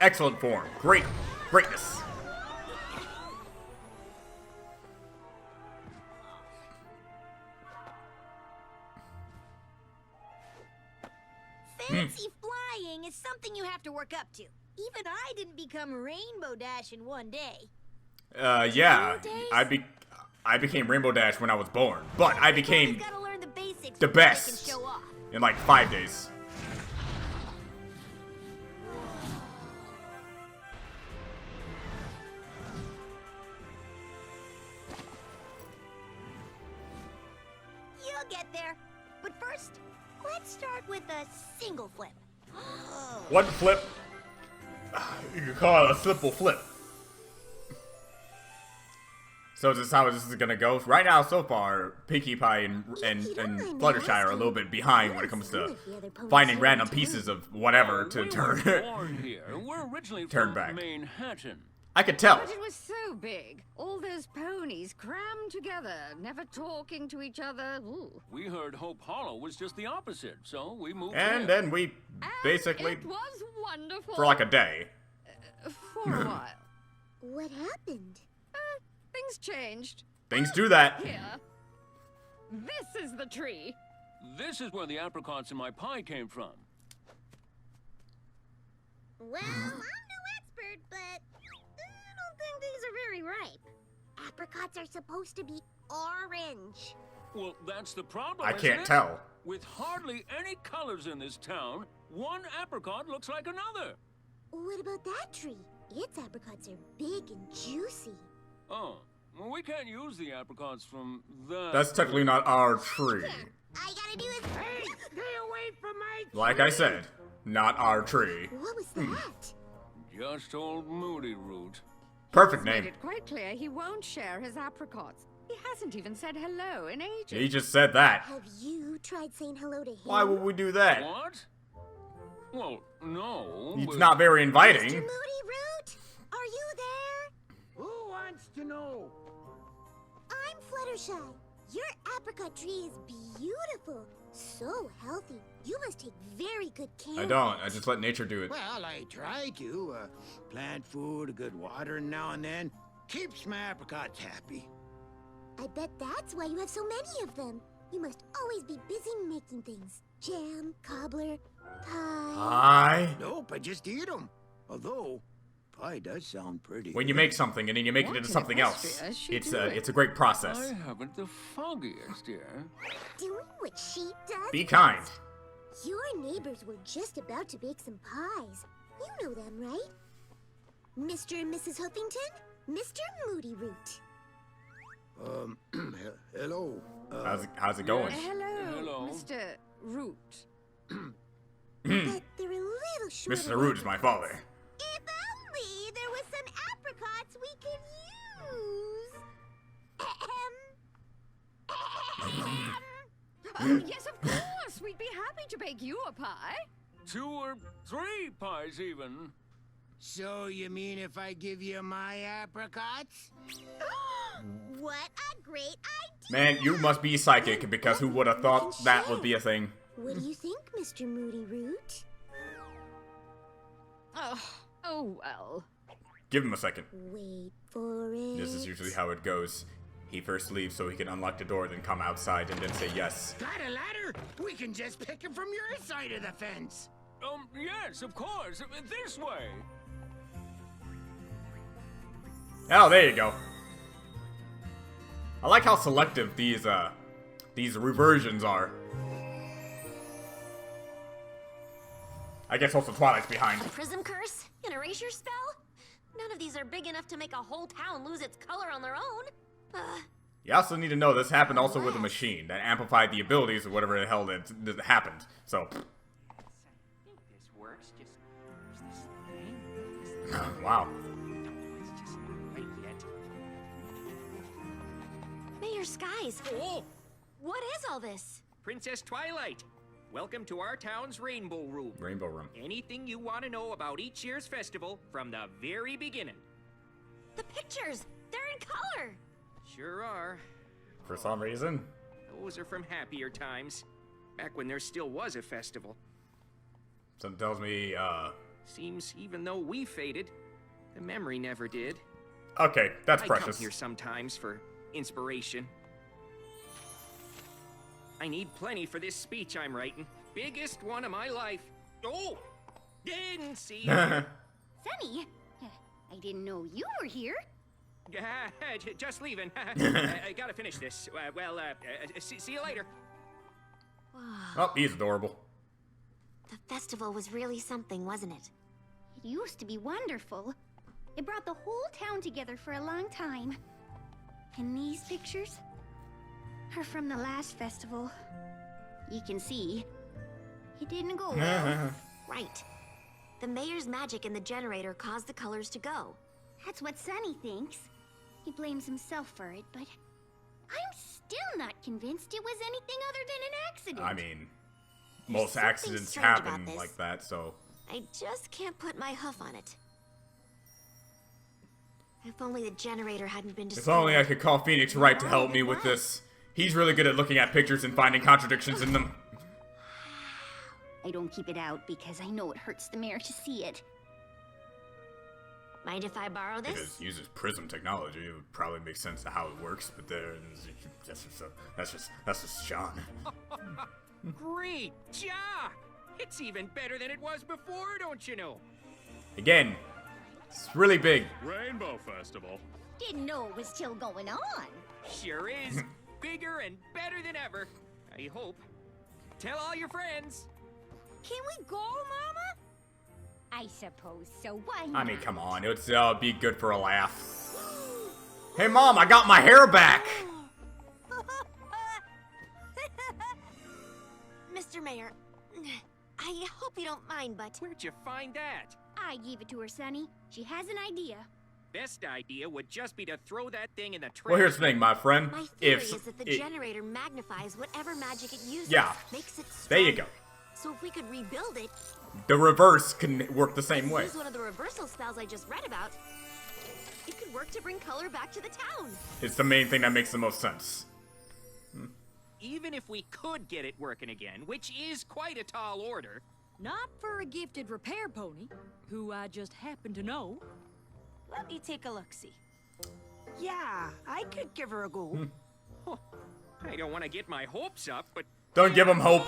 Excellent form. Greatness. Fancy flying is something you have to work up to. Even I didn't become Rainbow Dash in one day. Yeah. Nowadays? I became Rainbow Dash when I was born, but I became You've gotta learn the basics the before you best can show off. in like 5 days. You'll get there. But first, let's start with a single flip. One flip. You could call it a simple flip. So this is how this is gonna go. Right now, so far, Pinkie Pie and Fluttershy are a little bit behind when it comes to finding random pieces of whatever to we were turn. born here. We're originally Turn from back. Manhattan. I could tell. But it was so big. All those ponies crammed together, never talking to each other. Ooh. We heard Hope Hollow was just the opposite, so we moved And here. then we And basically, it was wonderful. for like a day. For a while. What happened? Things changed. Things do that. Here. This is the tree. This is where the apricots in my pie came from. Well, I'm no expert, but I don't think these are very ripe. Apricots are supposed to be orange. Well, that's the problem, I isn't can't it? tell. With hardly any colors in this town, one apricot looks like another. What about that tree? Its apricots are big and juicy. Oh, well, we can't use the apricots from that. That's technically not our tree. I gotta do is... Hey, stay away from my tree! Like I said, not our tree. What was that? Just old Moody Root. Perfect Made name. it quite clear he won't share his apricots. He hasn't even said hello in ages. He just said that. Have you tried saying hello to him? Why would we do that? What? Well, no. It's but- not very Mr. inviting. Moody Root? Are you there? Who wants to know? I'm Fluttershy. Your apricot tree is beautiful. So healthy. You must take very good care I of don't. it. I just let nature do it. Well, I try to. Plant food, good water now and then. Keeps my apricots happy. I bet that's why you have so many of them. You must always be busy making things. Jam, cobbler, pie. Nope, I just eat them. Although, pie does sound pretty. When you make something and then you make it What into in something else, Austria is she it's doing? a great process. I haven't the foggiest, dear. Doing what she does? Be kind. Your neighbors were just about to bake some pies. You know them, right? Mr. and Mrs. Huffington? Mr. Moody Root. Hello. How's it going? Hello, Hello. Mr. Root. But they're a little short. Mr. Root is my father. If only there was some apricots we could use. Oh, yes, of course. We'd be happy to bake you a pie. 2 or 3 pies, even. So you mean if I give you my apricots? What a great idea! Man, you must be psychic because who would have thought that would be a thing? What do you think, Mr. Moody Root? Oh well. Give him a second. Wait for it. This is usually how it goes. He first leaves so he can unlock the door, then come outside and then say yes. Got a ladder? We can just pick him from your side of the fence. Yes, of course. This way. Oh, there you go. I like how selective these reversions are. I guess also Twilight's behind. A prism curse? An erasure spell? None of these are big enough to make a whole town lose its color on their own. You also need to know this happened also with a machine that amplified the abilities of whatever the hell that happened. So, I think this works. Just use this thing. wow. It's just not right yet. Mayor Skies. Oh! What is all this? Princess Twilight, welcome to our town's Rainbow Room. Rainbow Room. Anything you want to know about each year's festival from the very beginning. The pictures! They're in color! Sure are. For some reason. Those are from happier times. Back when there still was a festival. Something tells me, Seems even though we faded, the memory never did. okay, that's I precious. come here sometimes for inspiration. I need plenty for this speech I'm writing. Biggest one of my life. Oh! Didn't see you. Sunny, I didn't know you were here. Just leaving. I gotta finish this. See you later. Oh, he's adorable. The festival was really something, wasn't it? It used to be wonderful. It brought the whole town together for a long time. And these pictures are from the last festival. You can see, it didn't go well. Right. The mayor's magic in the generator caused the colors to go. That's what Sunny thinks. He blames himself for it, but I'm still not convinced it was anything other than an accident. I mean, most something accidents strange about happen this. like that, so. I just can't put my hoof on it. If only the generator hadn't been destroyed. If only I could call Phoenix Wright to help me with this. He's really good at looking at pictures and finding contradictions in them. I don't keep it out because I know it hurts the mayor to see it. Mind if I borrow this? Because it uses prism technology, it would probably make sense to how it works, but that's just Sean. Great job! It's even better than it was before, don't you know? Again, it's really big. Rainbow Festival. Didn't know it was still going on. Sure is. Bigger and better than ever. I hope. Tell all your friends. Can we go, Mama? I suppose so. Why not? I mean, come on, it's be good for a laugh. Hey, Mom, I got my hair back. Mr. Mayor, I hope you don't mind, but Where'd you find that? I gave it to her, Sonny. She has an idea. Best idea would just be to throw that thing in the trash. Well, here's the thing, my friend. my theory If is that the it- generator magnifies whatever magic it uses. Yeah. Makes it there you stronger. go. So if we could rebuild it, The reverse can work the same way. use one of the reversal spells I just read about, it could work to bring color back to the town. It's the main thing that makes the most sense. Even if we could get it working again, which is quite a tall order. Not for a gifted repair pony, who I just happen to know. Let me take a look-see. Yeah, I could give her a go. I don't want to get my hopes up, but... Don't give him hope.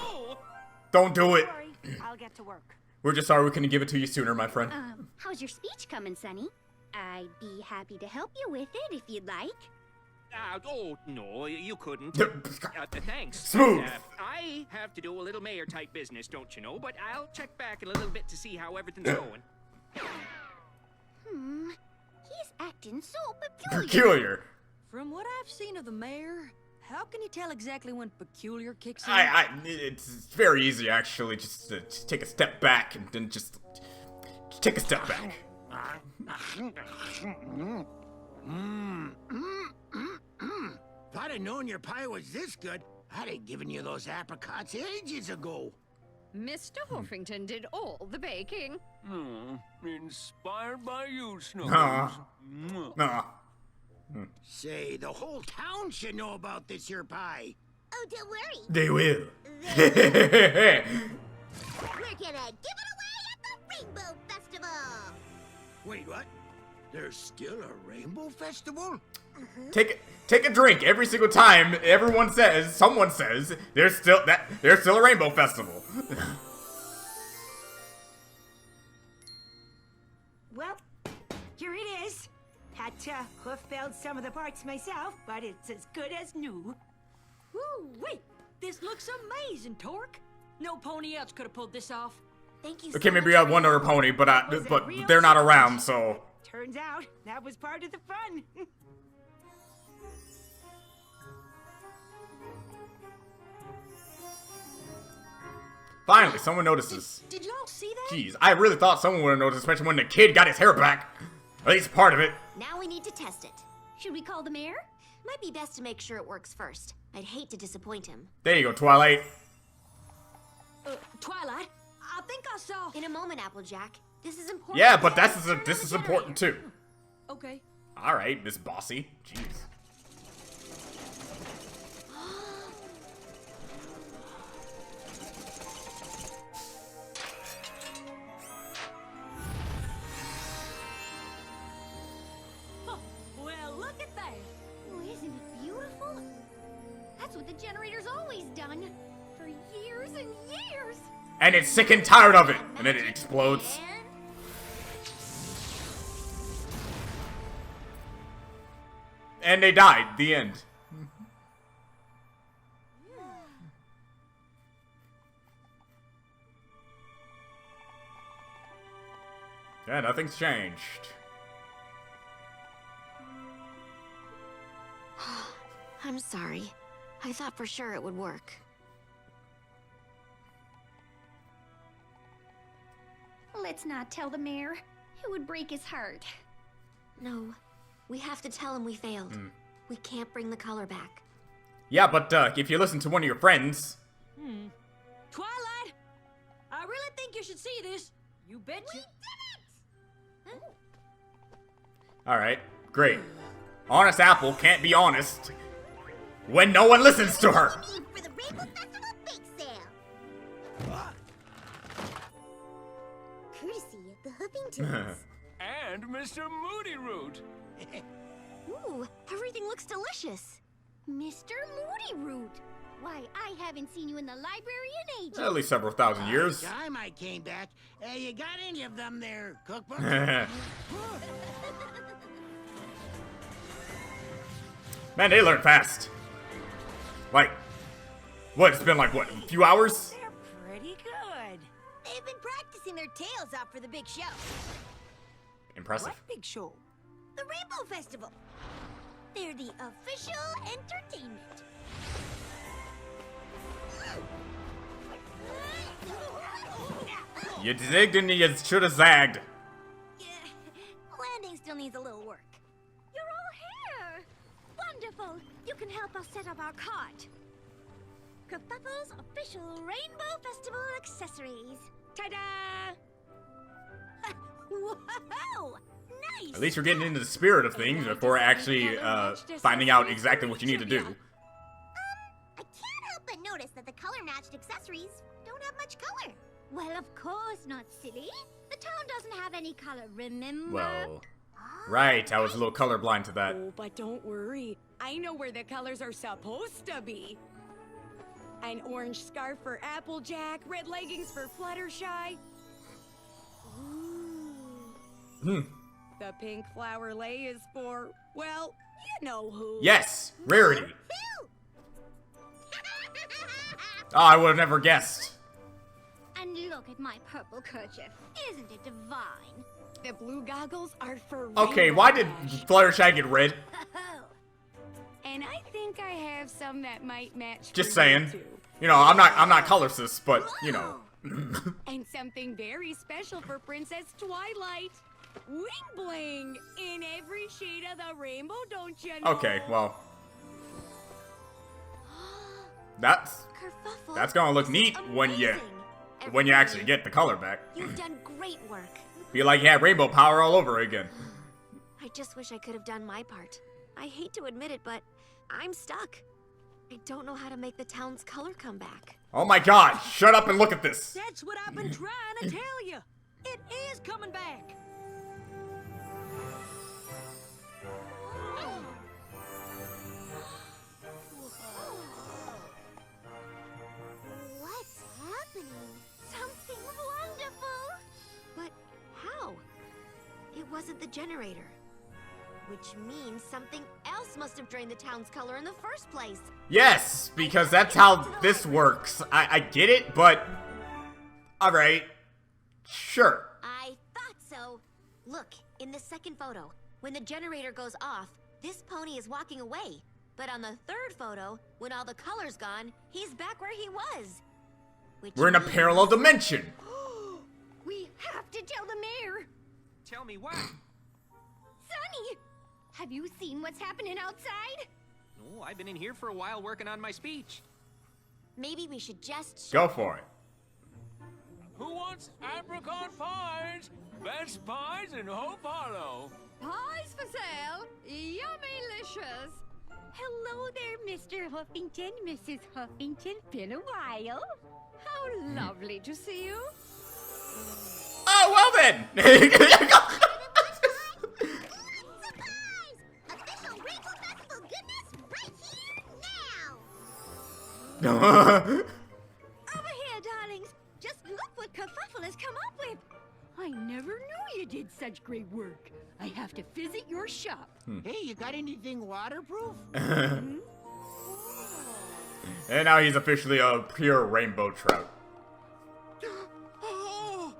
Don't do it. Sorry, I'll get to work. We're just sorry we couldn't give it to you sooner, my friend. How's your speech coming, Sonny? I'd be happy to help you with it if you'd like. Oh, no, you couldn't. Thanks. Smooth. I have to do a little mayor-type business, don't you know? But I'll check back in a little bit to see how everything's going. He's acting so peculiar. Peculiar. From what I've seen of the mayor, how can you tell exactly when peculiar kicks in? It's very easy, actually. Just take a step back and then just take a step back. If I'd have known your pie was this good, I'd have given you those apricots ages ago. Mr. Huffington did all the baking. Inspired by you, Snuggles. Nah. Say, the whole town should know about this here pie. Oh, don't worry. They will. We're gonna give it away at the Rainbow Festival. Wait, what? There's still a rainbow festival? Take a drink every single time someone says there's still a rainbow festival. Well, here it is. Had to hoof build some of the parts myself, but it's as good as new. Woo, wait, this looks amazing, Torque. No pony else could have pulled this off. Thank you Okay, so maybe much I have for one your other help. pony, but Was a real they're not challenge. around, so. Turns out that was part of the fun. Finally, someone notices. Did y'all see that? Jeez, I really thought someone would have noticed, especially when the kid got his hair back. At least part of it. Now we need to test it. Should we call the mayor? Might be best to make sure it works first. I'd hate to disappoint him. There you go, Twilight. Twilight, I think I saw... In a moment, Applejack. This is important. Yeah, but this is important too. Okay. All right, Miss Bossy. Jeez. Well, look at that. Oh, isn't it beautiful? That's what the generator's always done. For years and years. And it's sick and tired of it. And then it explodes. And they died. The end. Yeah, nothing's changed. I'm sorry. I thought for sure it would work. Let's not tell the mayor. It would break his heart. No. We have to tell him we failed. We can't bring the color back. Yeah, but if you listen to one of your friends... Twilight, I really think you should see this. You betcha. We did it! Alright, great. Honest Apple can't be honest when no one listens to her. For the Rainbow Festival bake sale. Courtesy of the Huffingtons. And Mr. Moody Root. Ooh, everything looks delicious. Mr. Moody Root. Why, I haven't seen you in the library in ages. At least several thousand years. Time I came back. You got any of them there, cookbook? Man, Man, they learn fast. Like, what? It's been like, what, a few hours? They're pretty good. They've been practicing their tails off for the big show. Impressive. What big show? The Rainbow Festival. They're the official entertainment. You zigged and you should have zagged. Yeah, landing still needs a little work. You're all here. Wonderful. You can help us set up our cart. Kerfuffle's official Rainbow Festival accessories. Ta-da! Whoa! Nice! At least you're getting into the spirit of things before actually finding out exactly what you need to do. I can't help but notice that the color-matched accessories don't have much color. Well, of course not, silly. The town doesn't have any color, remember? Well, right. I was a little colorblind to that. Oh, but don't worry. I know where the colors are supposed to be. An orange scarf for Applejack, red leggings for Fluttershy. Hmm. The pink flower lei is for, well, you know who. Yes, Rarity. Oh, I would have never guessed. And look at my purple kerchief. Isn't it divine? The blue goggles are for Okay, Rainbow why did Dash. Fluttershy get red? And I think I have some that might match. Just for you saying. too. You know, I'm not colorless, but you know. And something very special for Princess Twilight. Wing bling in every shade of the rainbow, don't you know? Okay, well, that's gonna look neat when you actually get the color back. You've done great work. Be like you had rainbow power all over again. I just wish I could have done my part. I hate to admit it, but I'm stuck. I don't know how to make the town's color come back. Oh my God! Shut up and look at this. That's what I've been trying to tell you. It is coming back. What's happening? Something wonderful. But how? It wasn't the generator. Which means something else must have drained the town's color in the first place. Yes, because that's how this works. I get it, but alright. Sure. I thought so. Look, in the second photo, when the generator goes off, this pony is walking away. But on the third photo, when all the color's gone, he's back where he was. Which We're in a means- parallel dimension. We have to tell the mayor. Tell me what? Sonny, have you seen what's happening outside? Oh, I've been in here for a while working on my speech. Maybe we should just Go for it. Who wants apricot pies? Best pies in Hope Hollow. Pies for sale. Yummy-licious. Hello there, Mr. Huffington, Mrs. Huffington. Been a while. How lovely to see you. Oh, well then. Surprise! Official Rainbow Festival goodness right here now! Over here, darlings. Just look what Kerfuffle has come up with. I never knew you did such great work. I have to visit your shop. Hey, you got anything waterproof? And now he's officially a pure rainbow trout. Oh,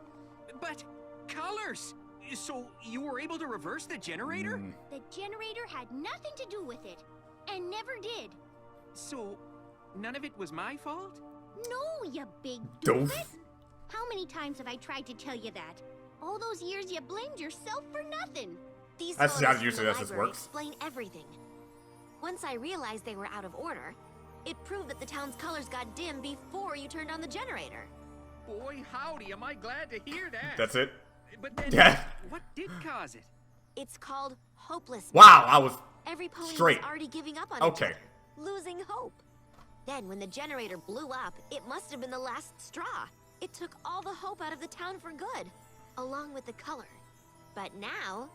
but colors. So you were able to reverse the generator? The generator had nothing to do with it, and never did. So none of it was my fault? No, you big Doof. doofus. How many times have I tried to tell you that? All those years you blamed yourself for nothing. These That's photos how from usually the this library works. explain everything. Once I realized they were out of order, it proved that the town's colors got dim before you turned on the generator. Boy, howdy, am I glad to hear that. That's it. But then, Yeah. what did cause it? It's called hopelessness. Wow, I was Every pony straight. was already giving up on Okay. each other, losing hope. Then when the generator blew up, it must have been the last straw. It took all the hope out of the town for good, along with the color. But now,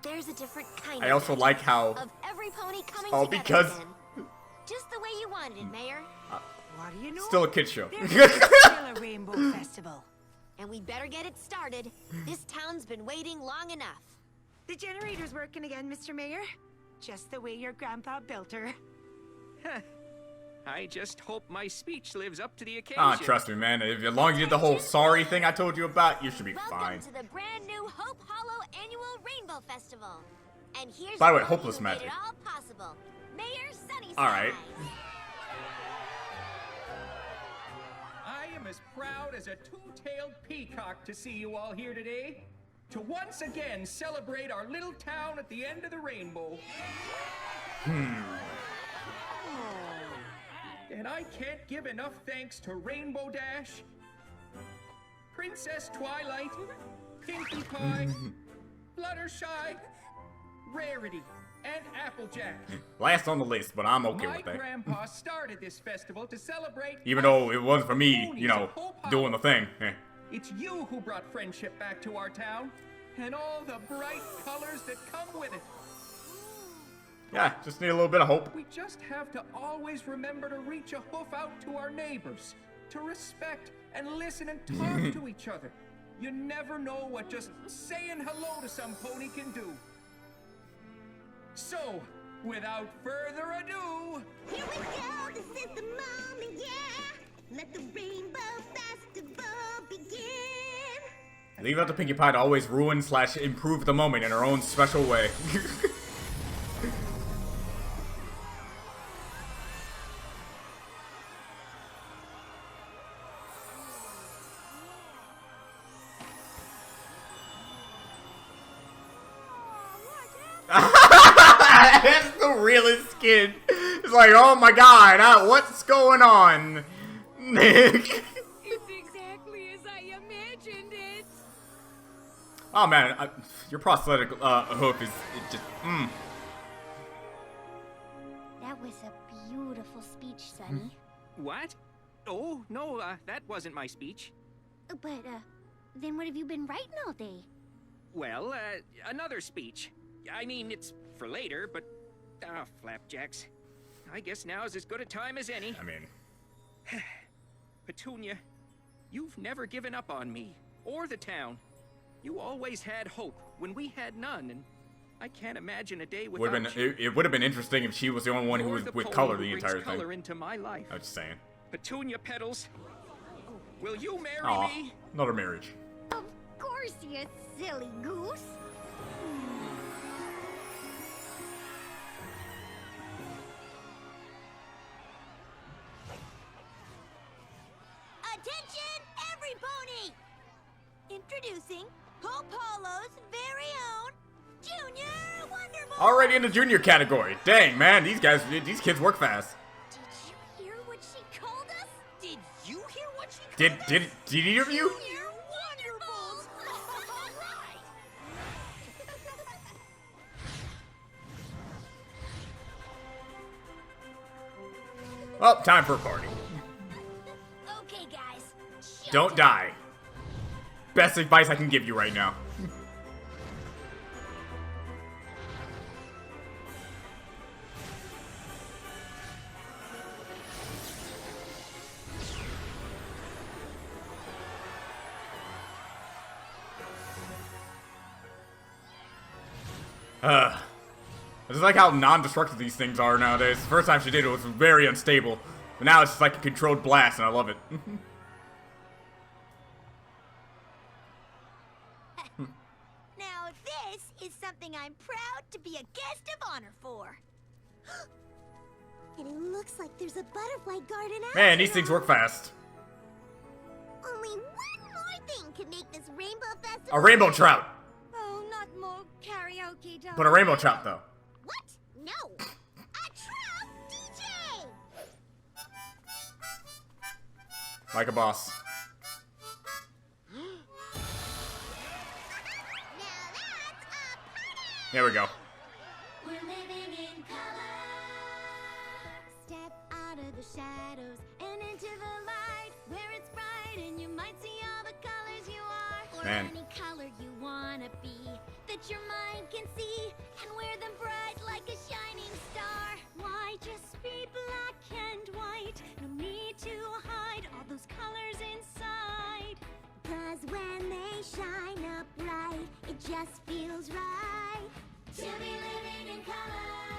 there's a different kind I of also magic like how of every pony coming Oh, together because- again. Just the way you wanted it, Mayor. What do you know? still a kid show. There's still a rainbow festival. And we better get it started. This town's been waiting long enough. The generator's working again, Mr. Mayor. just the way your grandpa built her. I just hope my speech lives up to the occasion. Ah, trust me, man. If as long as you did the whole sorry thing I told you about, you should be fine. Welcome to the brand new Hope Hollow Annual Rainbow Festival. And here's By the way, the hopeless who made magic. it all possible. Mayor Sunnyside. All right. I am as proud as a two-tailed peacock to see you all here today. To once again celebrate our little town at the end of the rainbow. And I can't give enough thanks to Rainbow Dash, Princess Twilight, Pinkie Pie, Fluttershy, Rarity, and Applejack. Last on the list, but I'm okay My with that. grandpa started this festival to celebrate Even though it wasn't for me, ponies you know, of Hope Hollow. doing the thing. It's you who brought friendship back to our town, and all the bright colors that come with it. Yeah, just need a little bit of hope. We just have to always remember to reach a hoof out to our neighbors, to respect and listen and talk to each other. You never know what just saying hello to some pony can do. So, without further ado, Here we go, this is the moment, yeah. Let the Rainbow Festival begin. Leave it up to Pinkie Pie to always ruin / improve the moment in her own special way. That's the realest kid. It's like, oh my god, what's going on? Nick. It's exactly as I imagined it. Oh man, your prosthetic hoof is just, That was a beautiful speech, Sonny. What? Oh, no, that wasn't my speech. But, then what have you been writing all day? Well, another speech. I mean, it's for later, but... flapjacks. I guess now's as good a time as any. I mean... Petunia, you've never given up on me, or the town. You always had hope when we had none, and I can't imagine a day without you. It would have been interesting if she was the only one who You're was the with pony color who the brings entire color thing. into my life. I was just saying. Petunia Petals, will you marry Aw, me? another marriage. Of course, you silly goose. Attention, every pony! Introducing Hope Hollow's very own Junior Wonderboy! Already in the junior category. Dang, man, these kids work fast. Did you hear what she called us? Did you hear what she called Did us? either of you? Junior Wonderballs! Right! Well, time for a party. Okay, guys. Don't die. Best advice I can give you right now. I just like how non-destructive these things are nowadays. The first time she did it was very unstable. But now it's just like a controlled blast, and I love it. Now this is something I'm proud to be a guest of honor for. And it looks like there's a butterfly garden out Man, these things now. work fast. Only one more thing can make this rainbow festival. A rainbow trout. Oh, not more karaoke, darling. But a rainbow trout, though. What? No. A trout DJ. Like a boss. Now that's a party. There we go. We're living in color. Step out of the shadows and into the light where it's bright and you might see all the colors you are. Or Man. any color you wanna be that your mind can see and wear them bright like a shining star. Why just be black and white? No need to hide all those colors inside. 'Cause when they shine up bright, it just feels right to be living in color.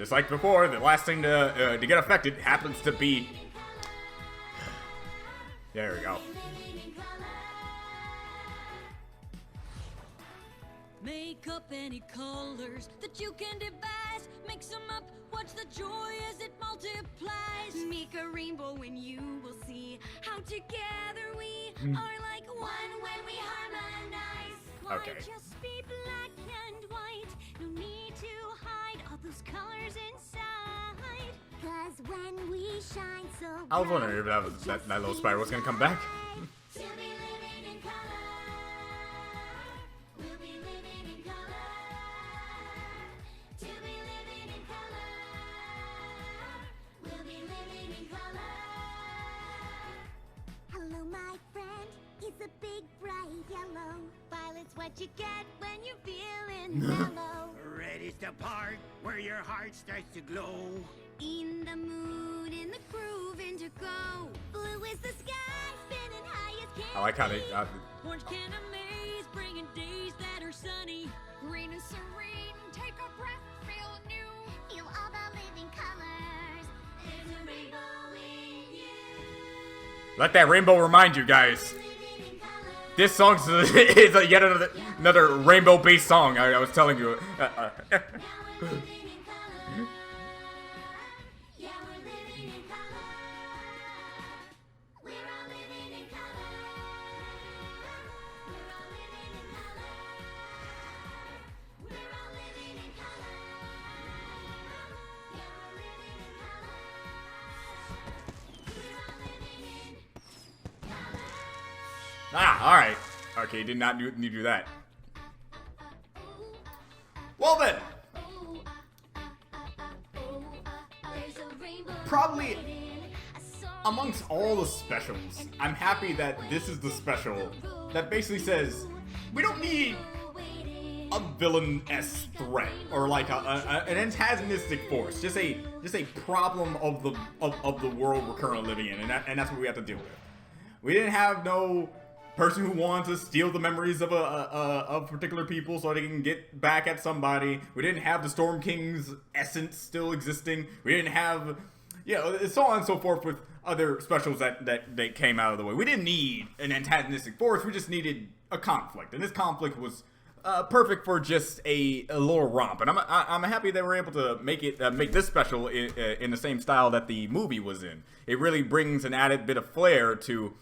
Just like before, the last thing to get affected happens to be... There we go. Make up any colors that you can devise. Mix them up, watch the joy as it multiplies. Make a rainbow and you will see how together we are like one when we harmonize. Okay. Why just be black and white? No need to hide all those colors inside. 'Cause when we shine so I was wondering if that was that little spider was gonna come back. to be living in color. We'll be living in color. To be living in color. We'll be living in color. Hello, my friend. It's a big bright yellow. Violet's what you get when you're feeling mellow. Ready to part where your heart starts to glow. In the mood, in the groove, and to go. Blue is the sky, spinning high as can. I like how they. Orange can amaze, bringing days that are sunny. Green and serene, take a breath, feel new. Feel all the living colors. There's a rainbow in you. Let that rainbow remind you guys. Living in color. This song is yet another rainbow-based song. I was telling you. Now we're living in color. Yeah, we're living in color. We're all living in color. We're all living in color. We're all living in color. Yeah, we're living in color. We're all living in color. Ah, all right. Okay, did not need to do that. Well then, There's a rainbow probably waiting, a song amongst all the specials, I'm happy that this is the special that basically says we don't need a villainous threat or like an antagonistic force, just a problem of the world we're currently living in, and that's what we have to deal with. We didn't have no person who wanted to steal the memories of particular people so they can get back at somebody. We didn't have the Storm King's essence still existing. We didn't have, so on and so forth with other specials that they came out of the way. We didn't need an antagonistic force. We just needed a conflict, and this conflict was perfect for just a little romp. And I'm happy they were able to make this special in the same style that the movie was in. It really brings an added bit of flair to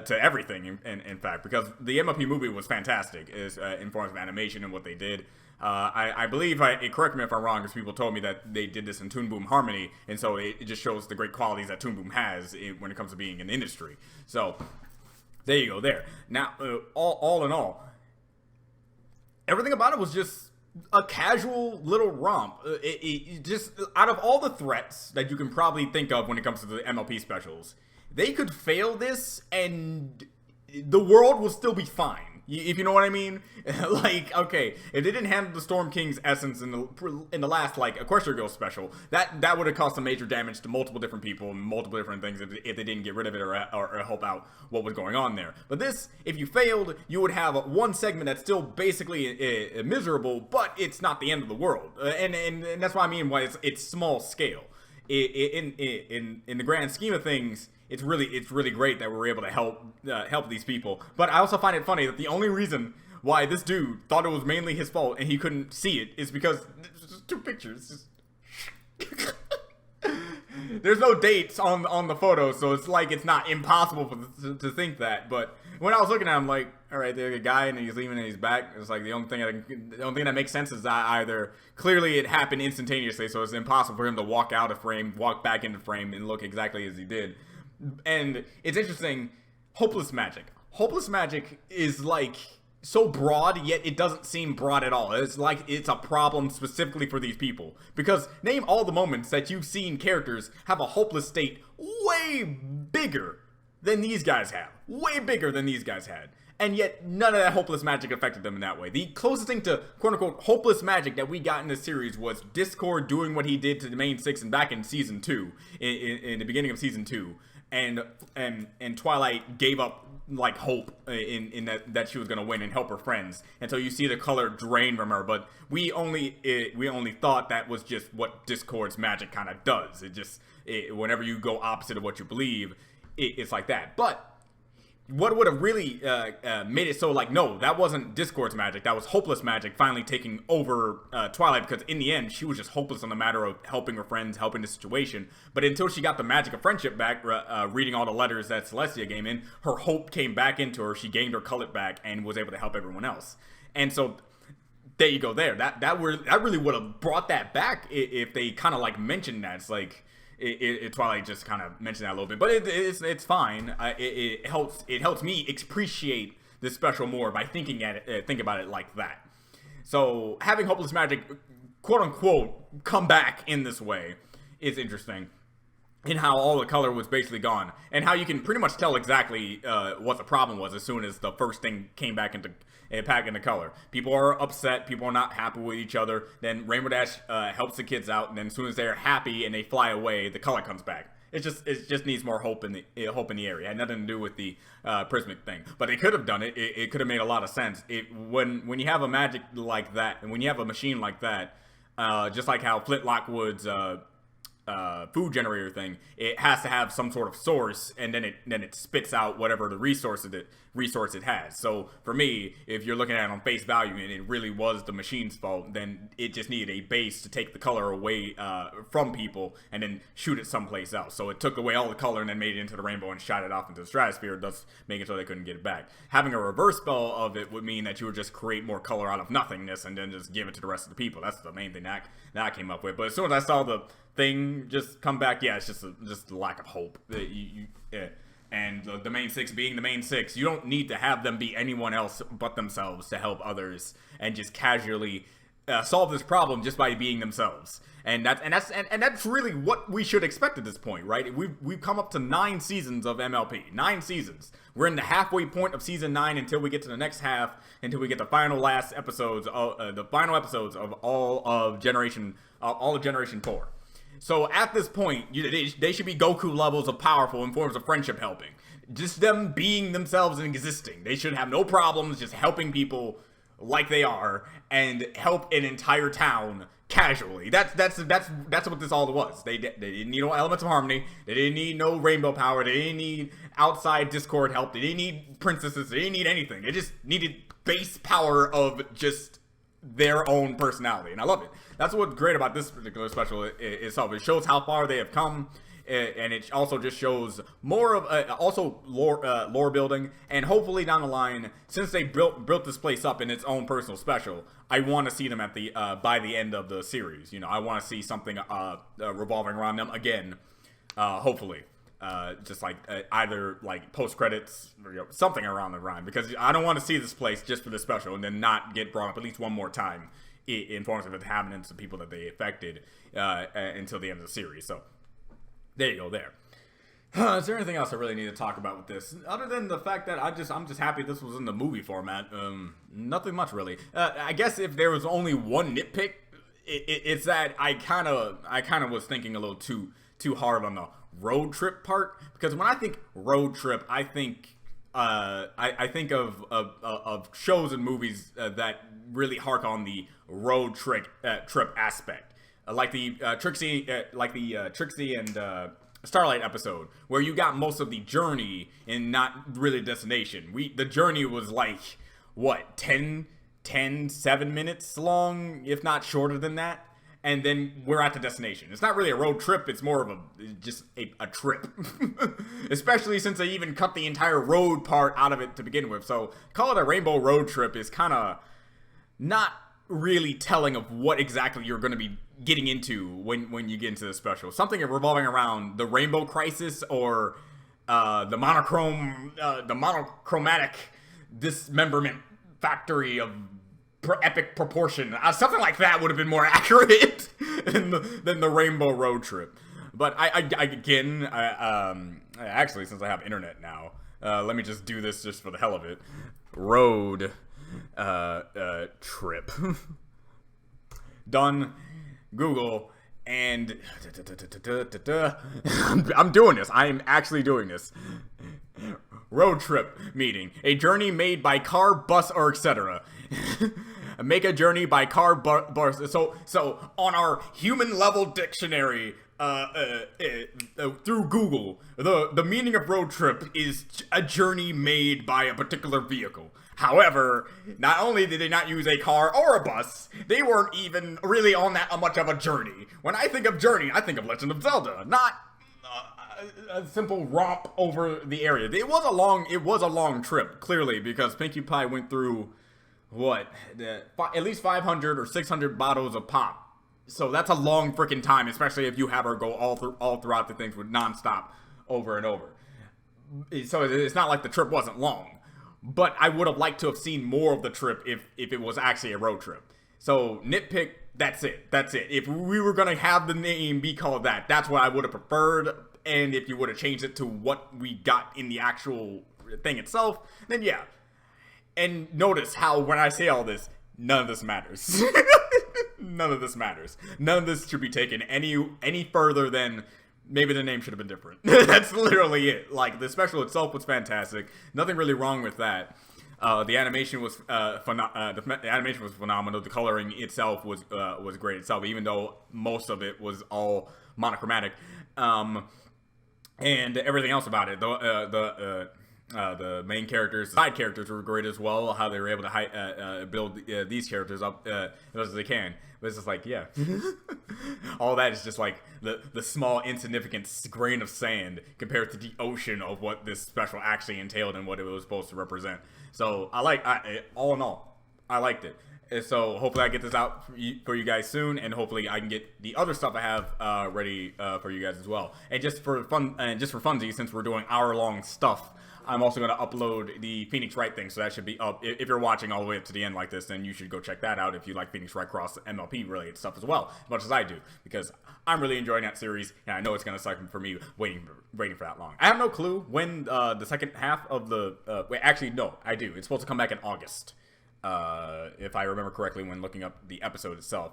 everything, in fact, because the MLP movie was fantastic in forms of animation and what they did. I believe, correct me if I'm wrong, because people told me that they did this in Toon Boom Harmony, and so it just shows the great qualities that Toon Boom has when it comes to being an industry. So, there you go there. Now, all in all, everything about it was just a casual little romp. It just, out of all the threats that you can probably think of when it comes to the MLP specials, they could fail this and the world will still be fine. If you know what I mean? Like, okay, if they didn't handle the Storm King's essence in the last, like, Equestria Girls special, that would have caused some major damage to multiple different people and multiple different things if they didn't get rid of it or help out what was going on there. But this, if you failed, you would have one segment that's still basically miserable, but it's not the end of the world. And that's what I mean why it's small scale. In the grand scheme of things, it's really great that we're able to help these people. But I also find it funny that the only reason why this dude thought it was mainly his fault and he couldn't see it is because there's just two pictures. There's no dates on the photo, so it's like it's not impossible to think that. But when I was looking at him, like, all right, there's a guy and he's leaving and he's back. It's like the only thing that makes sense is that either clearly it happened instantaneously, so it's impossible for him to walk out of frame, walk back into frame, and look exactly as he did. And it's interesting, hopeless magic. Hopeless magic is like so broad, yet it doesn't seem broad at all. It's like it's a problem specifically for these people. Because name all the moments that you've seen characters have a hopeless state way bigger than these guys have. Way bigger than these guys had. And yet none of that hopeless magic affected them in that way. The closest thing to quote-unquote hopeless magic that we got in this series was Discord doing what he did to the main six and back in season 2, in the beginning of season 2. and Twilight gave up like hope in that she was gonna win and help her friends, and so you see the color drain from her. But we only thought that was just what Discord's magic kind of does. Whenever you go opposite of what you believe, it's like that. But what would have really made it so, like, no, that wasn't Discord's magic, that was hopeless magic finally taking over Twilight, because in the end, she was just hopeless on the matter of helping her friends, helping the situation. But until she got the magic of friendship back, reading all the letters that Celestia gave in, her hope came back into her, she gained her color back, and was able to help everyone else. And so, there you go there. That really would have brought that back if they kind of, like, mentioned that. It's like... Twilight just kind of mentioned that a little bit, but it's fine. It helps me appreciate this special more by think about it like that. So having hopeless magic, quote unquote, come back in this way is interesting. In how all the color was basically gone, and how you can pretty much tell exactly what the problem was as soon as the first thing came back into color. People are upset, people are not happy with each other, then Rainbow Dash helps the kids out, and then as soon as they're happy and they fly away, the color comes back. It just needs more hope in the area. It had nothing to do with the prismatic thing, but they could have done it. It could have made a lot of sense. When you have a magic like that, and when you have a machine like that, just like how Flint Lockwood's food generator thing, it has to have some sort of source, and then it spits out whatever the resource it has. So for me, if you're looking at it on face value and it really was the machine's fault, then it just needed a base to take the color away from people and then shoot it someplace else. So it took away all the color and then made it into the rainbow and shot it off into the stratosphere, thus making sure they couldn't get it back. Having a reverse spell of it would mean that you would just create more color out of nothingness and then just give it to the rest of the people. That's the main thing that I came up with. But as soon as I saw the thing just come back, yeah, it's just a lack of hope. And the main six being the main six, you don't need to have them be anyone else but themselves to help others and just casually solve this problem just by being themselves. And that's really what we should expect at this point, right? We've come up to 9 seasons of MLP, 9 seasons. We're in the halfway point of season 9 until we get to the next half, until we get the final episodes of all of Generation 4. So at this point, they should be Goku levels of powerful in forms of friendship helping. Just them being themselves and existing. They should have no problems just helping people like they are and help an entire town casually. That's what this all was. They didn't need no elements of harmony. They didn't need no rainbow power. They didn't need outside Discord help. They didn't need princesses. They didn't need anything. They just needed base power of just their own personality, and I love it. That's what's great about this particular special itself. It shows how far they have come, and it also just shows more of also lore building, and hopefully down the line, since they built this place up in its own personal special, I want to see them at the by the end of the series. You know, I want to see something revolving around them again, hopefully. Just like either like post credits or something around the rhyme, because I don't want to see this place just for the special and then not get brought up at least one more time in forms of inhabitants and people that they affected until the end of the series. So there you go there. Is there anything else I really need to talk about with this other than the fact that I'm just happy this was in the movie format? Nothing much really. I guess if there was only one nitpick, it's that I kind of was thinking a little too hard on the road trip part, because when I think road trip, I think I think of shows and movies that really hark on the road trip aspect, like the Trixie and Starlight episode, where you got most of the journey and not really destination. The journey was like what 7 minutes long, if not shorter than that. And then we're at the destination. It's not really a road trip. It's more of just a trip. Especially since they even cut the entire road part out of it to begin with. So call it a rainbow road trip is kind of not really telling of what exactly you're going to be getting into when you get into the special. Something revolving around the rainbow crisis or the monochromatic dismemberment factory of epic proportion. Something like that would have been more accurate than the rainbow road trip. But actually, since I have internet now, let me just do this just for the hell of it. Road trip. Done. Google, And I'm doing this. I am actually doing this. Road trip meeting. A journey made by car, bus, or etc. Make a journey by car, bus. So on our human level dictionary, through Google, the meaning of road trip is a journey made by a particular vehicle. However, not only did they not use a car or a bus, they weren't even really on that much of a journey. When I think of journey, I think of Legend of Zelda, not a simple romp over the area. It was a long trip, clearly, because Pinkie Pie went through at least 500 or 600 bottles of pop. So that's a long freaking time, especially if you have her go all throughout the things with nonstop over and over. So it's not like the trip wasn't long. But I would have liked to have seen more of the trip if it was actually a road trip. So nitpick, that's it. If we were going to have the name be called that, that's what I would have preferred. And if you would have changed it to what we got in the actual thing itself, then yeah. And notice how when I say all this, none of this matters. None of this matters. None of this should be taken any further than maybe the name should have been different. That's literally it. Like, the special itself was fantastic. Nothing really wrong with that. The animation was phenomenal. The coloring itself was great itself, even though most of it was all monochromatic. And everything else about it, the main characters, side characters were great as well. How they were able to build these characters up as much as they can. But it's just like, yeah, all that is just like the small insignificant grain of sand compared to the ocean of what this special actually entailed and what it was supposed to represent. So all in all, I liked it. And so hopefully I get this out for you guys soon, and hopefully I can get the other stuff I have ready for you guys as well. And just for fun, funsies, since we're doing hour-long stuff, I'm also going to upload the Phoenix Wright thing, so that should be up. If you're watching all the way up to the end like this, then you should go check that out if you like Phoenix Wright Cross MLP related stuff as well, as much as I do, because I'm really enjoying that series, and I know it's going to suck for me waiting for that long. I have no clue when the second half of the wait, actually no, I do. It's supposed to come back in August, if I remember correctly when looking up the episode itself.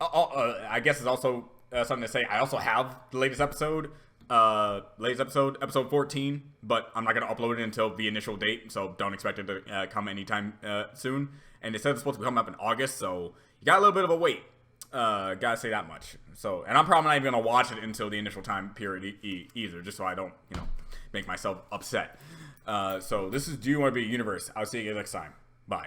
I guess it's also something to say. I also have the latest episode. Episode 14, but I'm not going to upload it until the initial date, so don't expect it to come anytime soon. And it says it's supposed to come up in August, so you got a little bit of a wait. Gotta say that much. So, and I'm probably not even going to watch it until the initial time period either, just so I don't, make myself upset. So this is Do You Want to Be a Universe? I'll see you guys next time. Bye.